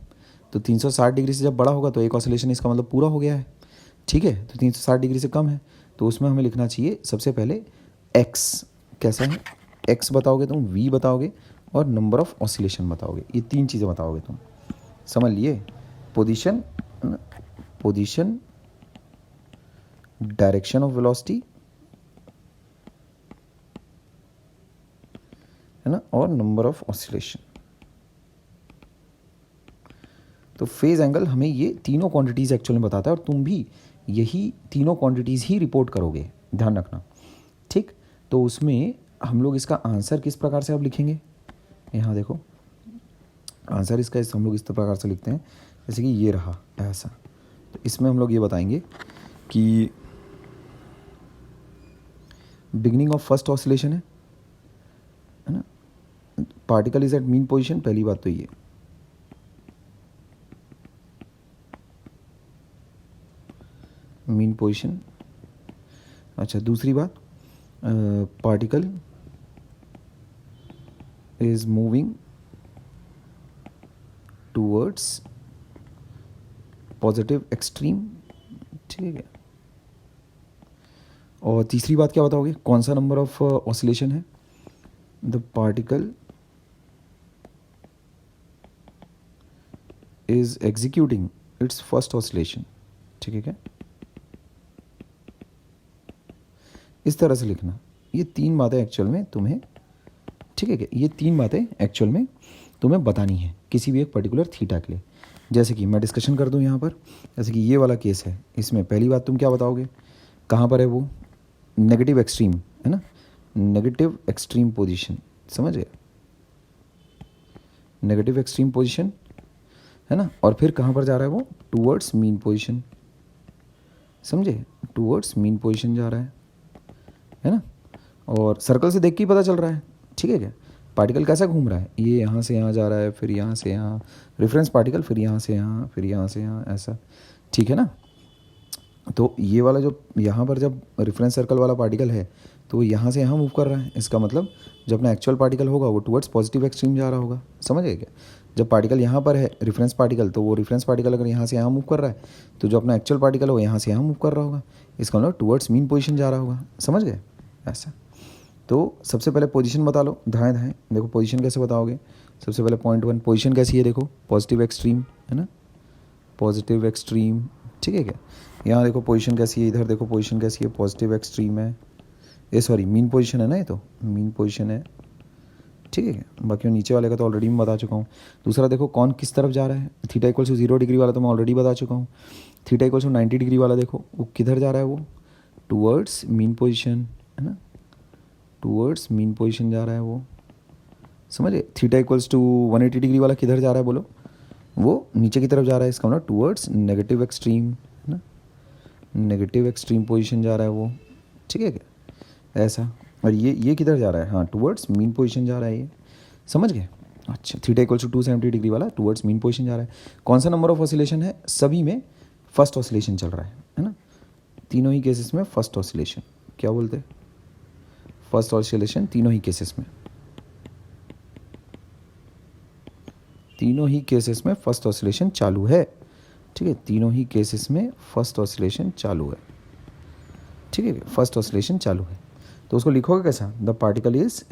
तो 360 डिग्री से जब बड़ा होगा तो एक ऑसिलेशन इसका मतलब पूरा हो गया है। ठीक है, तो 360 डिग्री से कम है तो उसमें हमें लिखना चाहिए सबसे पहले एक्स कैसा है, एक्स बताओगे तुम, वी बताओगे और नंबर ऑफ ऑसिलेशन बताओगे, ये तीन चीज़ें बताओगे तुम, समझ लिए। Position, position, direction of velocity, है ना, और नंबर ऑफ ऑसिलेशन। तो फेज एंगल हमें ये तीनों क्वांटिटीज़ एक्चुअल में बताता है और तुम भी यही तीनों क्वांटिटीज़ ही रिपोर्ट करोगे, ध्यान रखना। ठीक, तो उसमें हम लोग इसका आंसर किस प्रकार से अब लिखेंगे, यहाँ देखो आंसर इसका हम लोग इस प्रकार से लिखते हैं जैसे कि ये रहा ऐसा। तो इसमें हम लोग ये बताएंगे कि बिगिनिंग ऑफ फर्स्ट ऑसिलेशन है ना, particle is at mean position, पहली बात तो ये, मीन पोजीशन। अच्छा, दूसरी बात, particle is moving towards positive extreme, ठीक है। और तीसरी बात क्या बताओगे, कौन सा नंबर ऑफ ऑसिलेशन है, the particle is executing its first oscillation, ठीक है क्या, इस तरह से लिखना। ये तीन बातें एक्चुअल में तुम्हें, ठीक है क्या, ये तीन बातें एक्चुअल में तुम्हें बतानी है किसी भी एक पर्टिकुलर थीटा के लिए। जैसे कि मैं डिस्कशन कर दूं यहाँ पर, जैसे कि ये वाला केस है, इसमें पहली बात तुम क्या बताओगे, कहाँ पर है वो, नेगेटिव एक्सट्रीम, है ना, नेगेटिव एक्सट्रीम पोजीशन, समझ गए, नेगेटिव एक्सट्रीम पोजीशन, है ना। और फिर कहाँ पर जा रहा है वो, टूवर्ड्स मीन पोजीशन, समझे, टूवर्ड्स मीन पोजीशन जा रहा है ना। और सर्कल से देख के ही पता चल रहा है, ठीक है क्या, पार्टिकल कैसा घूम रहा है, ये यहाँ से यहाँ जा रहा है, फिर यहाँ से यहाँ, रेफरेंस पार्टिकल, फिर यहाँ से यहाँ, फिर यहाँ से यहाँ, ऐसा, ठीक है ना। तो ये वाला जो यहाँ पर जब रेफरेंस सर्कल वाला पार्टिकल है तो वो यहाँ से यहाँ मूव कर रहा है, इसका मतलब जो अपना एक्चुअल पार्टिकल होगा वो टुवर्ड्स पॉजिटिव एक्सट्रीम जा रहा होगा, समझ गए क्या। जब पार्टिकल यहाँ पर है रेफरेंस पार्टिकल, तो वो रेफरेंस पार्टिकल अगर यहाँ से यहाँ मूव कर रहा है तो जो अपना एक्चुअल पार्टिकल हो यहाँ से यहाँ मूव कर रहा होगा, इसका मतलब टुवर्ड्स मीन पोजीशन जा रहा होगा, समझ गए ऐसा। तो सबसे पहले पोजीशन बता लो, धाएँ धाएँ देखो पोजीशन कैसे बताओगे। सबसे पहले पॉइंट 1 पोजीशन कैसी है, देखो पॉजिटिव एक्सट्रीम, है ना, पॉजिटिव एक्सट्रीम, ठीक है क्या। यहाँ देखो पोजीशन कैसी है, इधर देखो पोजीशन कैसी है, पॉजिटिव एक्सट्रीम है, ये सॉरी मीन पोजीशन है ना, ये तो मीन पोजीशन है, ठीक है क्या। बाकी नीचे वाले का तो ऑलरेडी मैं बता चुका हूँ। दूसरा देखो कौन किस तरफ जा रहा है, थीटा इक्वल टू 0 डिग्री वाला तो मैं ऑलरेडी बता चुका हूँ। थीटा इक्वल टू 90 डिग्री वाला देखो वो किधर जा रहा है, वो टूवर्ड्स मीन पोजीशन, है ना, टूवर्ड्स मीन पोजीशन जा रहा है वो, समझे। थीटा इक्वल्स टू 180 डिग्री वाला किधर जा रहा है बोलो, वो नीचे की तरफ जा रहा है, इसका मतलब टूवर्ड्स नेगेटिव एक्सट्रीम, है ना, नेगेटिव एक्सट्रीम पोजीशन जा रहा है वो, ठीक है क्या ऐसा। और ये किधर जा रहा है, हाँ टूवर्ड्स मीन पोजीशन जा रहा है ये, समझ गए अच्छा, थीटा इक्वल्स टू 270 डिग्री वाला टूवर्ड्स मीन पोजीशन जा रहा है। कौन सा नंबर ऑफ ऑसिलेशन है? सभी में फर्स्ट ऑसिलेशन चल रहा है ना, तीनों ही केसेस में फर्स्ट ऑसिलेशन। क्या बोलते हैं? फर्स्ट ऑसिलेशन तीनों ही केसेस में, तीनों ही केसेस में फर्स्ट ऑसिलेशन चालू है। ठीक है, तीनों ही केसेस में फर्स्ट ऑसिलेशन चालू है। ठीक है, फर्स्ट ऑसिलेशन चालू है। तो उसको लिखोगे कैसा? The particle is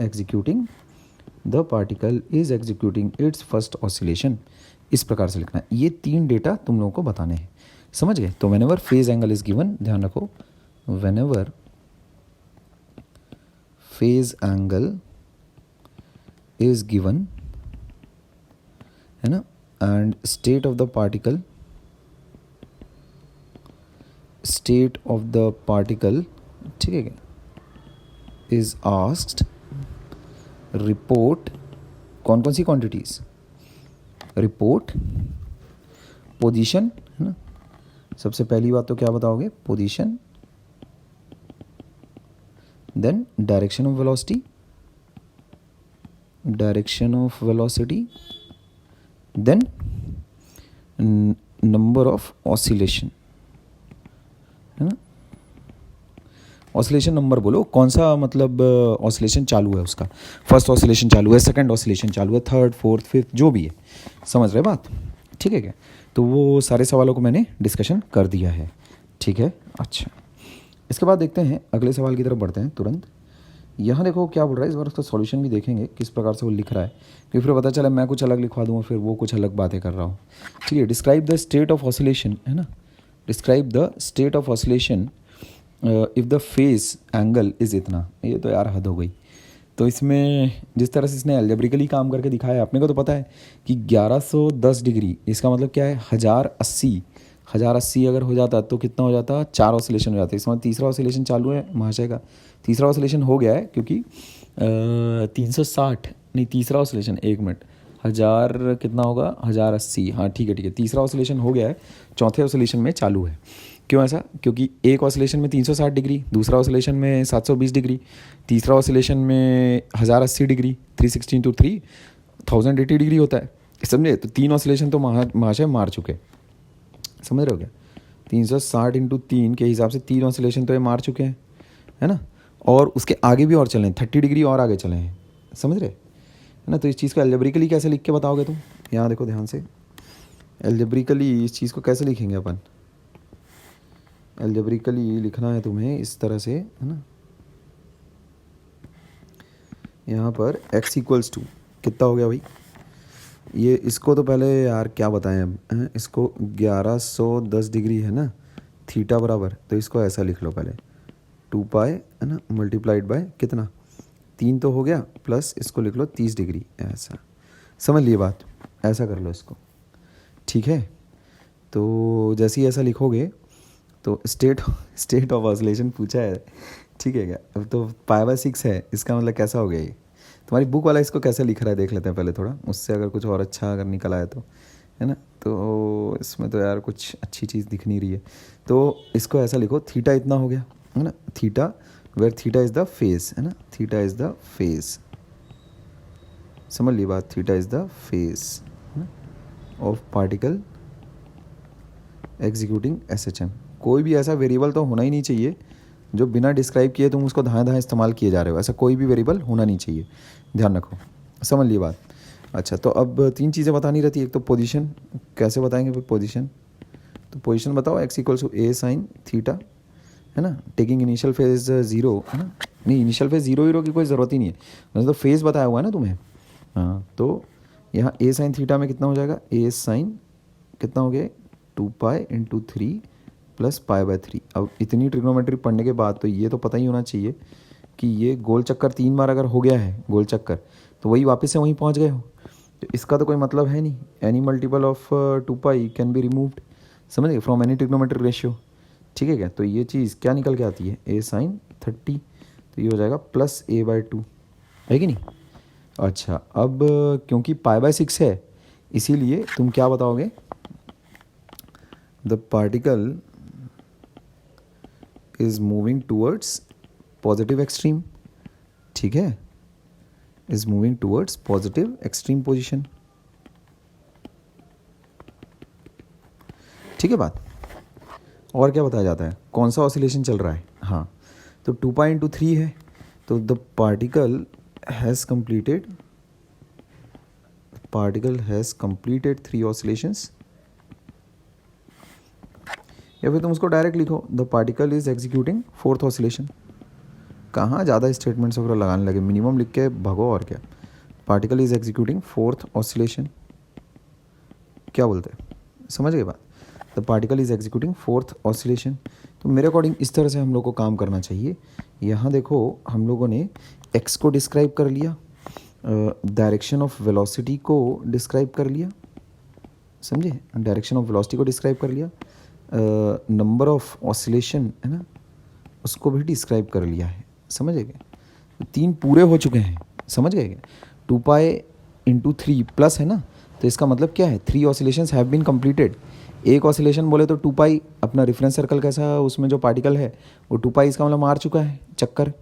executing its first oscillation. इस प्रकार से लिखना है। ये 3 डेटा तुम लोगों को बताने हैं, समझ गए? तो whenever phase angle is given, ध्यान रखो, whenever phase angle is given, है ना, and state of the particle, ठीक है, इज आस्क्ड, रिपोर्ट कौन कौन सी क्वांटिटीज? रिपोर्ट पोजीशन, है ना, सबसे पहली बात तो क्या बताओगे? Position, then direction of velocity, then number of oscillation, है ना, ऑसिलेशन नंबर बोलो, कौन सा मतलब ऑसिलेशन चालू है उसका, फर्स्ट ऑसिलेशन चालू है, सेकंड ऑसिलेशन चालू है, थर्ड, फोर्थ, फिफ्थ, जो भी है, समझ रहे बात? ठीक है क्या? तो वो सारे सवालों को मैंने डिस्कशन कर दिया है। ठीक है, अच्छा, इसके बाद देखते हैं अगले सवाल की तरफ बढ़ते हैं तुरंत। यहाँ देखो क्या बोल रहा है, इस बार उसका सॉल्यूशन भी देखेंगे किस प्रकार से वो लिख रहा है, क्योंकि फिर पता चला मैं कुछ अलग लिखवा दूँगा, फिर वो कुछ अलग बातें कर रहा हूँ। ठीक है, describe the state of oscillation, है ना, describe the state of oscillation if the face angle is इतना। ये तो यार हद हो गई। तो इसमें जिस तरह से इसने अलजेब्रिकली काम करके दिखाया है, अपने को तो पता है कि 1110 डिग्री, इसका मतलब क्या है? 1080 अगर हो जाता तो कितना हो जाता? 4 ऑसिलेशन हो जाते। इसमें तीसरा ऑसिलेशन चालू है महाशय का, तीसरा ऑसिलेशन हो गया है, क्योंकि 360 नहीं, तीसरा ऑसिलेशन, 1 मिनट, 1000 कितना होगा? 1080, हाँ ठीक है, तीसरा ऑसिलेशन हो गया है, चौथे ऑसिलेशन में चालू है। क्यों ऐसा? क्योंकि एक ऑसिलेशन में 360 डिग्री, दूसरा ऑसिलेशन में 720 डिग्री, तीसरा ऑसिलेशन में 1080 डिग्री, 360 इंटू 3 1080 डिग्री होता है, समझे? तो 3 ऑसिलेशन तो महाशय मार चुके, समझ रहे हो क्या? 360 इंटू 3 के हिसाब से 3 ऑसिलेशन तो ये मार चुके हैं, है ना, और उसके आगे भी और चले हैं, 30 डिग्री और आगे चले हैं, समझ रहे, है ना? तो इस चीज़ को अलजेब्रिकली कैसे लिख के बताओगे तुम? यहाँ देखो ध्यान से, अलजेब्रिकली इस चीज़ को कैसे लिखेंगे अपन? अलजेब्रिकली लिखना है तुम्हें इस तरह से, है ना, यहाँ पर x इक्वल्स टू कितना हो गया भाई? ये इसको तो पहले यार क्या बताएं अब, इसको 1110 डिग्री है ना, थीटा बराबर, तो इसको ऐसा लिख लो पहले, 2 पाई, है ना, मल्टीप्लाइड बाय कितना? 3 तो हो गया, प्लस इसको लिख लो 30 डिग्री, ऐसा, समझ लिए बात? ऐसा कर लो इसको, ठीक है? तो जैसे ही ऐसा लिखोगे तो स्टेट ऑफ ऑसिलेशन पूछा है, ठीक है क्या? अब तो π/6 है, इसका मतलब कैसा हो गया ये? तुम्हारी बुक वाला इसको कैसे लिख रहा है देख लेते हैं पहले थोड़ा, उससे अगर कुछ और अच्छा अगर निकल आए तो, है ना? तो इसमें तो यार कुछ अच्छी चीज़ दिख नहीं रही है, तो इसको ऐसा लिखो, थीटा इतना हो गया, है ना, theta, where theta is the phase, है ना, थीटा इज़ द फेस, समझ ली बात? Theta is the phase of particle executing SHM। कोई भी ऐसा वेरिएबल तो होना ही नहीं चाहिए जो बिना डिस्क्राइब किए तुम उसको धाएं धाएं इस्तेमाल किए जा रहे हो, ऐसा कोई भी वेरिएबल होना नहीं चाहिए, ध्यान रखो, समझ लिए बात? अच्छा, तो अब 3 चीज़ें बतानी रहती है। एक तो पोजीशन, कैसे बताएंगे भाई पोजीशन? तो पोजीशन बताओ, x equals to a sine theta, है ना, टेकिंग इनिशियल फेज 0, है ना, नहीं इनिशियल फेज 0 की कोई ज़रूरत ही नहीं है, मतलब तो फेज बताया हुआ है ना तुम्हें, हाँ, तो यहाँ a साइन थीटा में कितना हो जाएगा? a साइन कितना हो गया? 2 पाई इंटू 3 प्लस π/3। अब इतनी ट्रिग्नोमेट्री पढ़ने के बाद तो ये तो पता ही होना चाहिए कि ये गोल चक्कर 3 बार अगर हो गया है गोल चक्कर, तो वही वापस से वहीं पहुंच गए हो, तो इसका तो कोई मतलब है नहीं। Any multiple of 2 pi can be removed, समझ गए, फ्रॉम एनी ट्रिग्नोमेट्रिक रेशियो, ठीक है क्या? तो ये चीज़ क्या निकल के आती है? a साइन 30, तो ये हो जाएगा प्लस a/2, है कि नहीं? अच्छा, अब क्योंकि π/6 है, इसीलिए तुम क्या बताओगे? The particle is moving towards positive extreme, ठीक है, is moving towards positive extreme position. ठीक है बात। और क्या बताया जाता है, कौन सा ऑसिलेशन चल रहा है। हाँ, तो 2 पाई इंटू 3 है, तो the particle has completed 3 oscillations. या फिर तुम उसको डायरेक्ट लिखो, the particle is executing 4th oscillation. कहाँ ज़्यादा स्टेटमेंट्स वगैरह लगाने लगे, मिनिमम लिख के भगो और क्या। Particle is executing 4th oscillation, क्या बोलते हैं, समझ गए बात। The particle is executing 4th oscillation. तो मेरे अकॉर्डिंग इस तरह से हम लोग को काम करना चाहिए। यहाँ देखो हम लोगों ने एक्स को डिस्क्राइब कर लिया, डायरेक्शन ऑफ वेलोसिटी को डिस्क्राइब कर लिया, समझे, डायरेक्शन ऑफ वेलोसिटी को डिस्क्राइब कर लिया, नंबर ऑफ ऑसिलेशन है ना, उसको भी डिस्क्राइब कर लिया है, समझ गए। तो 3 पूरे हो चुके हैं, समझ गए। 2 पाई इंटू 3 प्लस है ना, तो इसका मतलब क्या है, 3 ऑसिलेशंस हैव बीन कंप्लीटेड। एक ऑसिलेशन बोले तो 2 पाई, अपना रेफरेंस सर्कल कैसा है, उसमें जो पार्टिकल है वो 2 पाई, इसका मतलब मार चुका है चक्कर।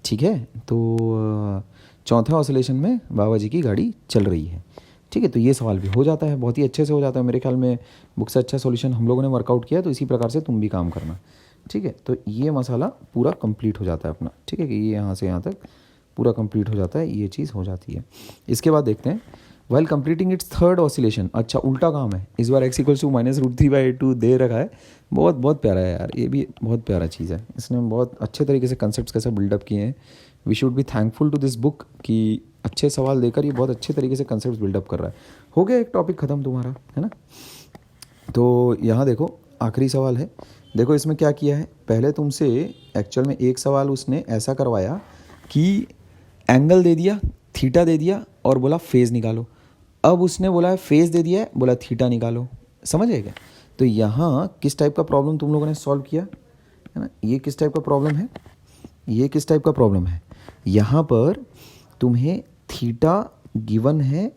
ठीक है, तो चौथे ऑसिलेशन में बाबा जी की गाड़ी चल रही है। ठीक है, तो ये सवाल भी हो जाता है, बहुत ही अच्छे से हो जाता है। मेरे ख्याल में बुक से अच्छा सॉल्यूशन हम लोगों ने वर्कआउट किया, तो इसी प्रकार से तुम भी काम करना। ठीक है, तो ये मसाला पूरा कंप्लीट हो जाता है अपना। ठीक है, कि ये यहाँ से यहाँ तक पूरा कंप्लीट हो जाता है, ये चीज़ हो जाती है। इसके बाद देखते हैं, while completing it's 3rd oscillation. अच्छा, उल्टा काम है इस बार, x = -√3/2 दे रखा है। बहुत बहुत प्यारा है यार, ये भी बहुत प्यारा चीज़ है। इसने बहुत अच्छे तरीके से कंसेप्ट कैसे बिल्डअप किए हैं। We should be thankful to this book कि अच्छे सवाल देकर ये बहुत अच्छे तरीके से कंसेप्ट बिल्डअप कर रहा है। हो गया एक टॉपिक ख़त्म तुम्हारा, है ना। तो यहाँ देखो आखिरी सवाल है। देखो इसमें क्या किया है, पहले तुमसे एक्चुअल में एक सवाल उसने ऐसा करवाया कि एंगल दे दिया, थीटा दे दिया और बोला फेज़ निकालो। अब उसने बोला है फेज़ दे दिया है, बोला थीटा निकालो, समझ गए क्या। तो यहाँ किस टाइप का प्रॉब्लम तुम लोगों ने सॉल्व किया है ना, ये किस टाइप का प्रॉब्लम है, ये किस टाइप का प्रॉब्लम है। यहाँ पर तुम्हें थीटा गिवन है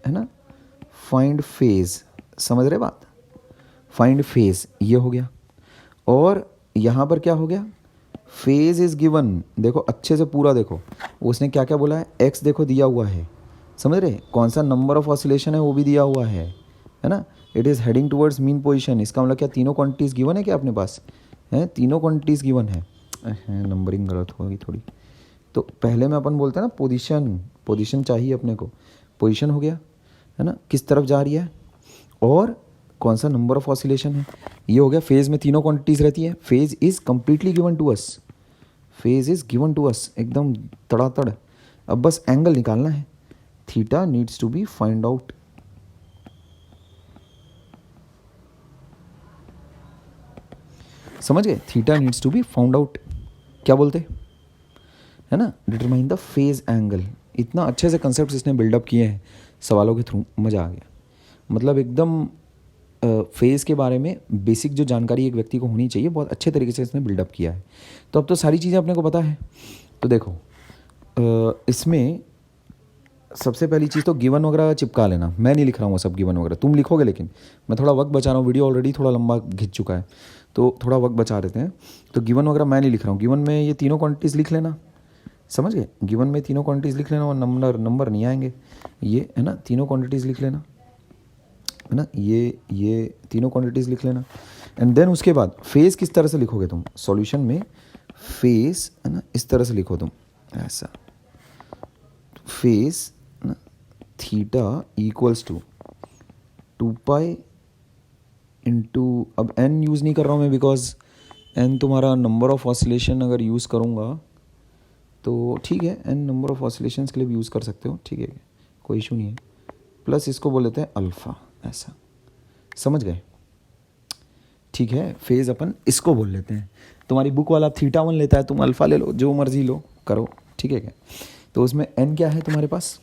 ना, फाइंड फेज़, समझ रहे बात, फाइंड फेज़ ये हो गया। और यहाँ पर क्या हो गया, फेज़ इज़ गिवन। देखो अच्छे से पूरा देखो, उसने क्या क्या बोला है, एक्स देखो दिया हुआ है, समझ रहे, कौन सा नंबर ऑफ ऑसिलेशन है वो भी दिया हुआ है ना। It is heading towards mean position, इसका मतलब क्या, तीनों क्वांटिटीज़ गिवन है क्या अपने पास, है तीनों क्वांटिटीज़ गिवन है। नंबरिंग गलत होगी थोड़ी, तो पहले में अपन बोलते हैं ना पोजीशन चाहिए अपने को, पोजीशन हो गया है ना, किस तरफ जा रही है और कौन सा नंबर ऑफ ऑसिलेशन है, ये हो गया। फेज़ में तीनों क्वांटिटीज़ रहती है, phase is completely given to us, phase is given to us एकदम तड़ातड़। अब बस एंगल निकालना है, theta needs to be find out. समझ गए, theta needs to be found out, क्या बोलते है ना, डिटरमाइन द फेज एंगल। इतना अच्छे से कंसेप्ट इसने बिल्डअप किए हैं सवालों के थ्रू, मज़ा आ गया। मतलब एकदम फेज़ के बारे में बेसिक जो जानकारी एक व्यक्ति को होनी चाहिए, बहुत अच्छे तरीके से इसने बिल्डअप किया है। तो अब तो सारी चीज़ें अपने को पता है। तो देखो इसमें सबसे पहली चीज़ तो गिवन वगैरह चिपका लेना, मैं नहीं लिख रहा हूँ सब गिवन वगैरह, तुम लिखोगे, लेकिन मैं थोड़ा वक्त बचा रहा हूँ, वीडियो ऑलरेडी थोड़ा लंबा खिंच चुका है, तो थोड़ा वक्त बचा देते हैं। तो गिवन वगैरह मैं नहीं लिख रहा हूँ, गिवन में ये तीनों क्वांटिटीज़ लिख लेना, समझ गए, गिवन में तीनों क्वांटिटीज़ लिख लेना और नंबर नहीं आएंगे, ये है ना, तीनों क्वांटिटीज़ लिख लेना है ना, ये तीनों क्वांटिटीज़ लिख लेना। एंड देन उसके बाद फेज़ किस तरह से लिखोगे तुम सॉल्यूशन में, फेज़ है ना इस तरह से लिखो तुम, ऐसा फेज़ ना, theta equals to 2 pi into, अब एन यूज़ नहीं कर रहा हूँ मैं बिकॉज एन तुम्हारा नंबर ऑफ ऑसिलेशन अगर यूज़ करूँगा तो ठीक है, एन नंबर ऑफ ऑसिलेशंस के लिए भी यूज़ कर सकते हो, ठीक है, कोई इशू नहीं है। प्लस इसको बोल लेते हैं अल्फ़ा, ऐसा, समझ गए, ठीक है। फेज़ अपन इसको बोल लेते हैं, तुम्हारी बुक वाला थीटा 1 लेता है, तुम अल्फ़ा ले लो, जो मर्जी लो करो, ठीक है क्या। तो उसमें एन क्या है तुम्हारे पास,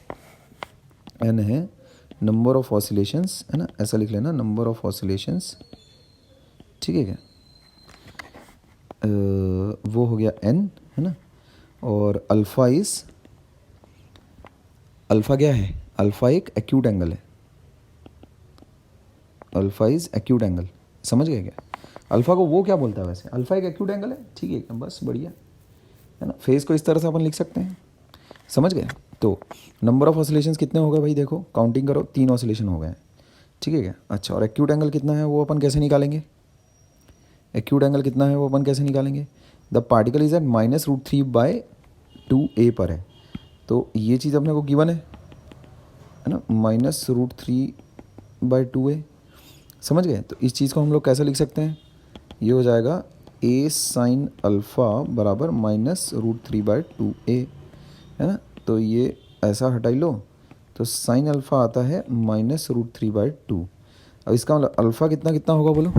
एन है नंबर ऑफ ऑसिलेशंस, है ना, ऐसा लिख लेना, नंबर ऑफ ऑसिलेशंस, ठीक है क्या, वो हो गया एन, है ना। और अल्फ़ा इज़, अल्फ़ा क्या है, अल्फ़ा एक एक्यूट एंगल है, अल्फ़ा इज़ एक्यूट एंगल, समझ गए क्या। अल्फ़ा को वो क्या बोलता है वैसे, अल्फ़ा एक एक्यूट एंगल है, ठीक है, बस बढ़िया है ना। फेज़ को इस तरह से अपन लिख सकते हैं, समझ गए? तो नंबर ऑफ ऑसिलेशंस कितने हो गए भाई, देखो काउंटिंग करो, 3 ऑसिलेशन हो गए हैं, ठीक है क्या? अच्छा, और एक्यूट एंगल कितना है वो अपन कैसे निकालेंगे? एक्यूट एंगल कितना है वो अपन कैसे निकालेंगे? The particle is eight -√3/2a पर है, तो ये चीज़ अपने को गिवन है ना, -√3/2a। समझ गए? तो इस चीज़ को हम लोग कैसे लिख सकते हैं? ये हो जाएगा a sin अल्फ़ा बराबर -√3/2a, है ना। तो ये ऐसा हटाई लो, तो साइन अल्फ़ा आता है -√3/2। अब इसका मतलब अल्फ़ा कितना कितना होगा बोलो?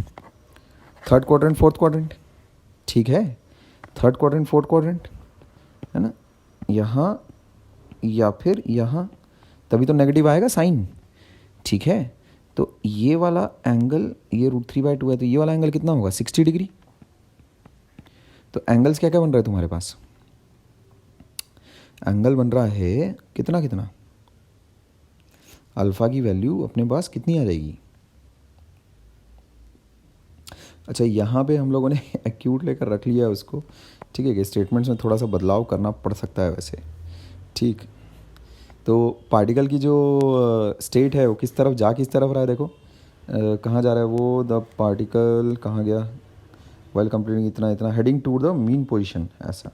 थर्ड क्वाड्रेंट फोर्थ क्वाड्रेंट, ठीक है, थर्ड क्वाड्रेंट फोर्थ क्वाड्रेंट, है ना, यहाँ या फिर यहाँ, तभी तो नेगेटिव आएगा साइन, ठीक है। तो ये वाला एंगल, ये √3/2 है, तो ये वाला एंगल कितना होगा? 60 डिग्री। तो एंगल्स क्या क्या बन रहा है तुम्हारे पास? एंगल बन रहा है कितना कितना, अल्फ़ा की वैल्यू अपने पास कितनी आ जाएगी? अच्छा, यहाँ पे हम लोगों ने एक्यूट लेकर रख लिया है उसको, ठीक है कि स्टेटमेंट्स में थोड़ा सा बदलाव करना पड़ सकता है वैसे, ठीक। तो पार्टिकल की जो स्टेट है वो किस तरफ रहा है, देखो कहाँ जा रहा है वो, द पार्टिकल कहाँ गया, वाइल कंप्लीटिंग इतना इतना, heading to the mean position, ऐसा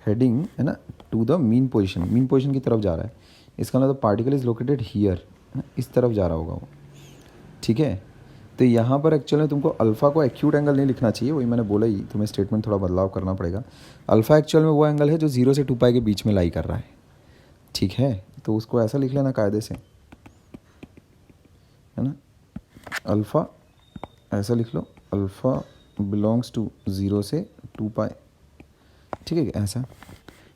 हेडिंग है ना, टू द मीन पोजीशन की तरफ जा रहा है। इसका मतलब पार्टिकल इज़ लोकेटेड हियर, इस तरफ जा रहा होगा वो, ठीक है। तो यहाँ पर एक्चुअल में तुमको अल्फ़ा को एक्यूट एंगल नहीं लिखना चाहिए, वही मैंने बोला ही, तुम्हें स्टेटमेंट थोड़ा बदलाव करना पड़ेगा। अल्फ़ा एक्चुअल में वो एंगल है जो 0 से 2π के बीच में लाई कर रहा है, ठीक है। तो उसको ऐसा लिख लेना कायदे से, है ना, अल्फ़ा ऐसा लिख लो, अल्फ़ा बिलोंग्स टू 0 से 2π, ठीक है, ऐसा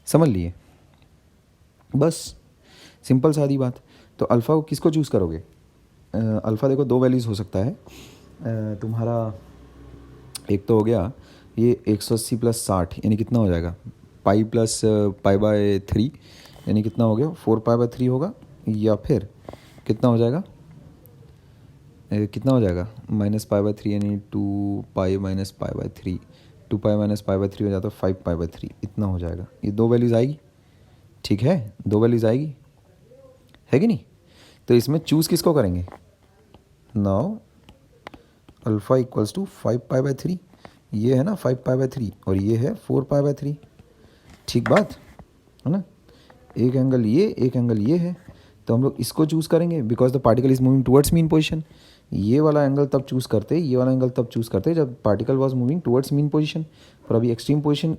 समझ लिए, बस सिंपल सादी बात। तो अल्फ़ा को किसको चूज़ करोगे? अल्फ़ा देखो 2 वैल्यूज़ हो सकता है तुम्हारा, एक तो हो गया ये 180 + 60 यानी कितना हो जाएगा, पाई प्लस π/3 यानी कितना हो गया, 4π/3 होगा, या फिर कितना हो जाएगा, कितना हो जाएगा -π/3 यानी 2π - π/3, 2π - π/3 हो जाता है 5π/3, इतना हो जाएगा। ये 2 वैल्यूज़ आएगी, ठीक है, 2 वैल्यूज़ आएगी, है कि नहीं? तो इसमें चूज़ किसको करेंगे? नाउ अल्फ़ा इक्वल्स टू 5π/3, ये है ना 5π/3 और ये है 4π/3, ठीक बात है ना। एक एंगल ये, एक एंगल ये है, तो हम लोग इसको चूज़ करेंगे because the particle is moving towards mean position. ये वाला एंगल तब चूज़ करते, ये वाला एंगल तब चूज़ करते जब particle was moving towards mean position, और अभी एक्सट्रीम पोजीशन,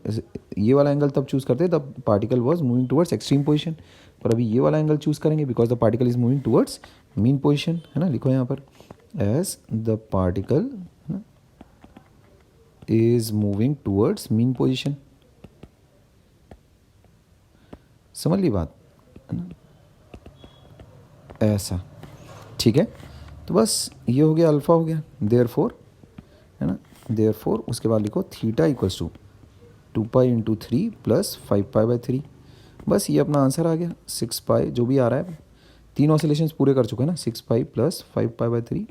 ये वाला एंगल तब चूज़ करते तब particle was moving towards extreme position, पर अभी ये वाला एंगल चूज़ करेंगे because the particle is moving towards mean position, है ना। लिखो यहाँ पर as the particle is moving towards mean position, समझ ली बात, है ना, ऐसा, ठीक है। तो बस ये हो गया, अल्फ़ा हो गया, देयरफॉर, है ना, देयरफॉर उसके बाद लिखो थीटा इक्वल्स टू 2π × 3 + 5π/3, बस ये अपना आंसर आ गया, 6π जो भी आ रहा है, 3 ऑसिलेशंस पूरे कर चुके हैं ना, 6π + 5π/3,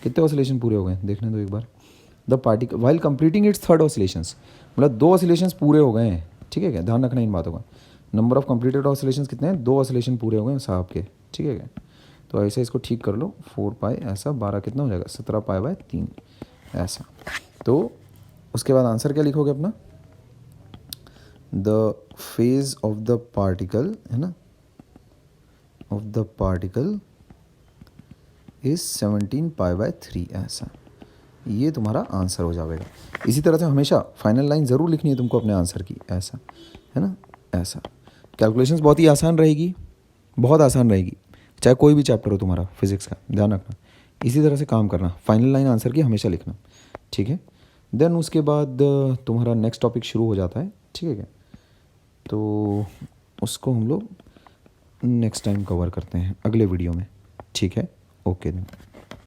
कितने ऑसिलेशन पूरे हो गए देखने दो एक बार। The particle while completing its third oscillations, मतलब 2 ऑसिलेशंस पूरे हो गए हैं, ठीक है क्या, ध्यान रखना इन बातों का। नंबर ऑफ कंप्लीटेड ऑसिलेशंस कितने हैं? 2 ऑसिलेशन पूरे हो गए हैं साहब के, ठीक है क्या। तो ऐसे इसको ठीक कर लो, 4π ऐसा 12 कितना हो जाएगा, 17π/3 ऐसा। तो उसके बाद आंसर क्या लिखोगे अपना, the phase of the particle, है ना, ऑफ द पार्टिकल इज 17π/3 ऐसा, ये तुम्हारा आंसर हो जाएगा। इसी तरह से हमेशा फाइनल लाइन ज़रूर लिखनी है तुमको अपने आंसर की, ऐसा, है ना, ऐसा। कैलकुलेशंस बहुत ही आसान रहेगी, बहुत आसान रहेगी, चाहे कोई भी चैप्टर हो तुम्हारा फिजिक्स का, ध्यान रखना इसी तरह से काम करना, फाइनल लाइन आंसर की हमेशा लिखना, ठीक है। देन उसके बाद तुम्हारा नेक्स्ट टॉपिक शुरू हो जाता है, ठीक है क्या, तो उसको हम लोग नेक्स्ट टाइम कवर करते हैं अगले वीडियो में, ठीक है, ओके।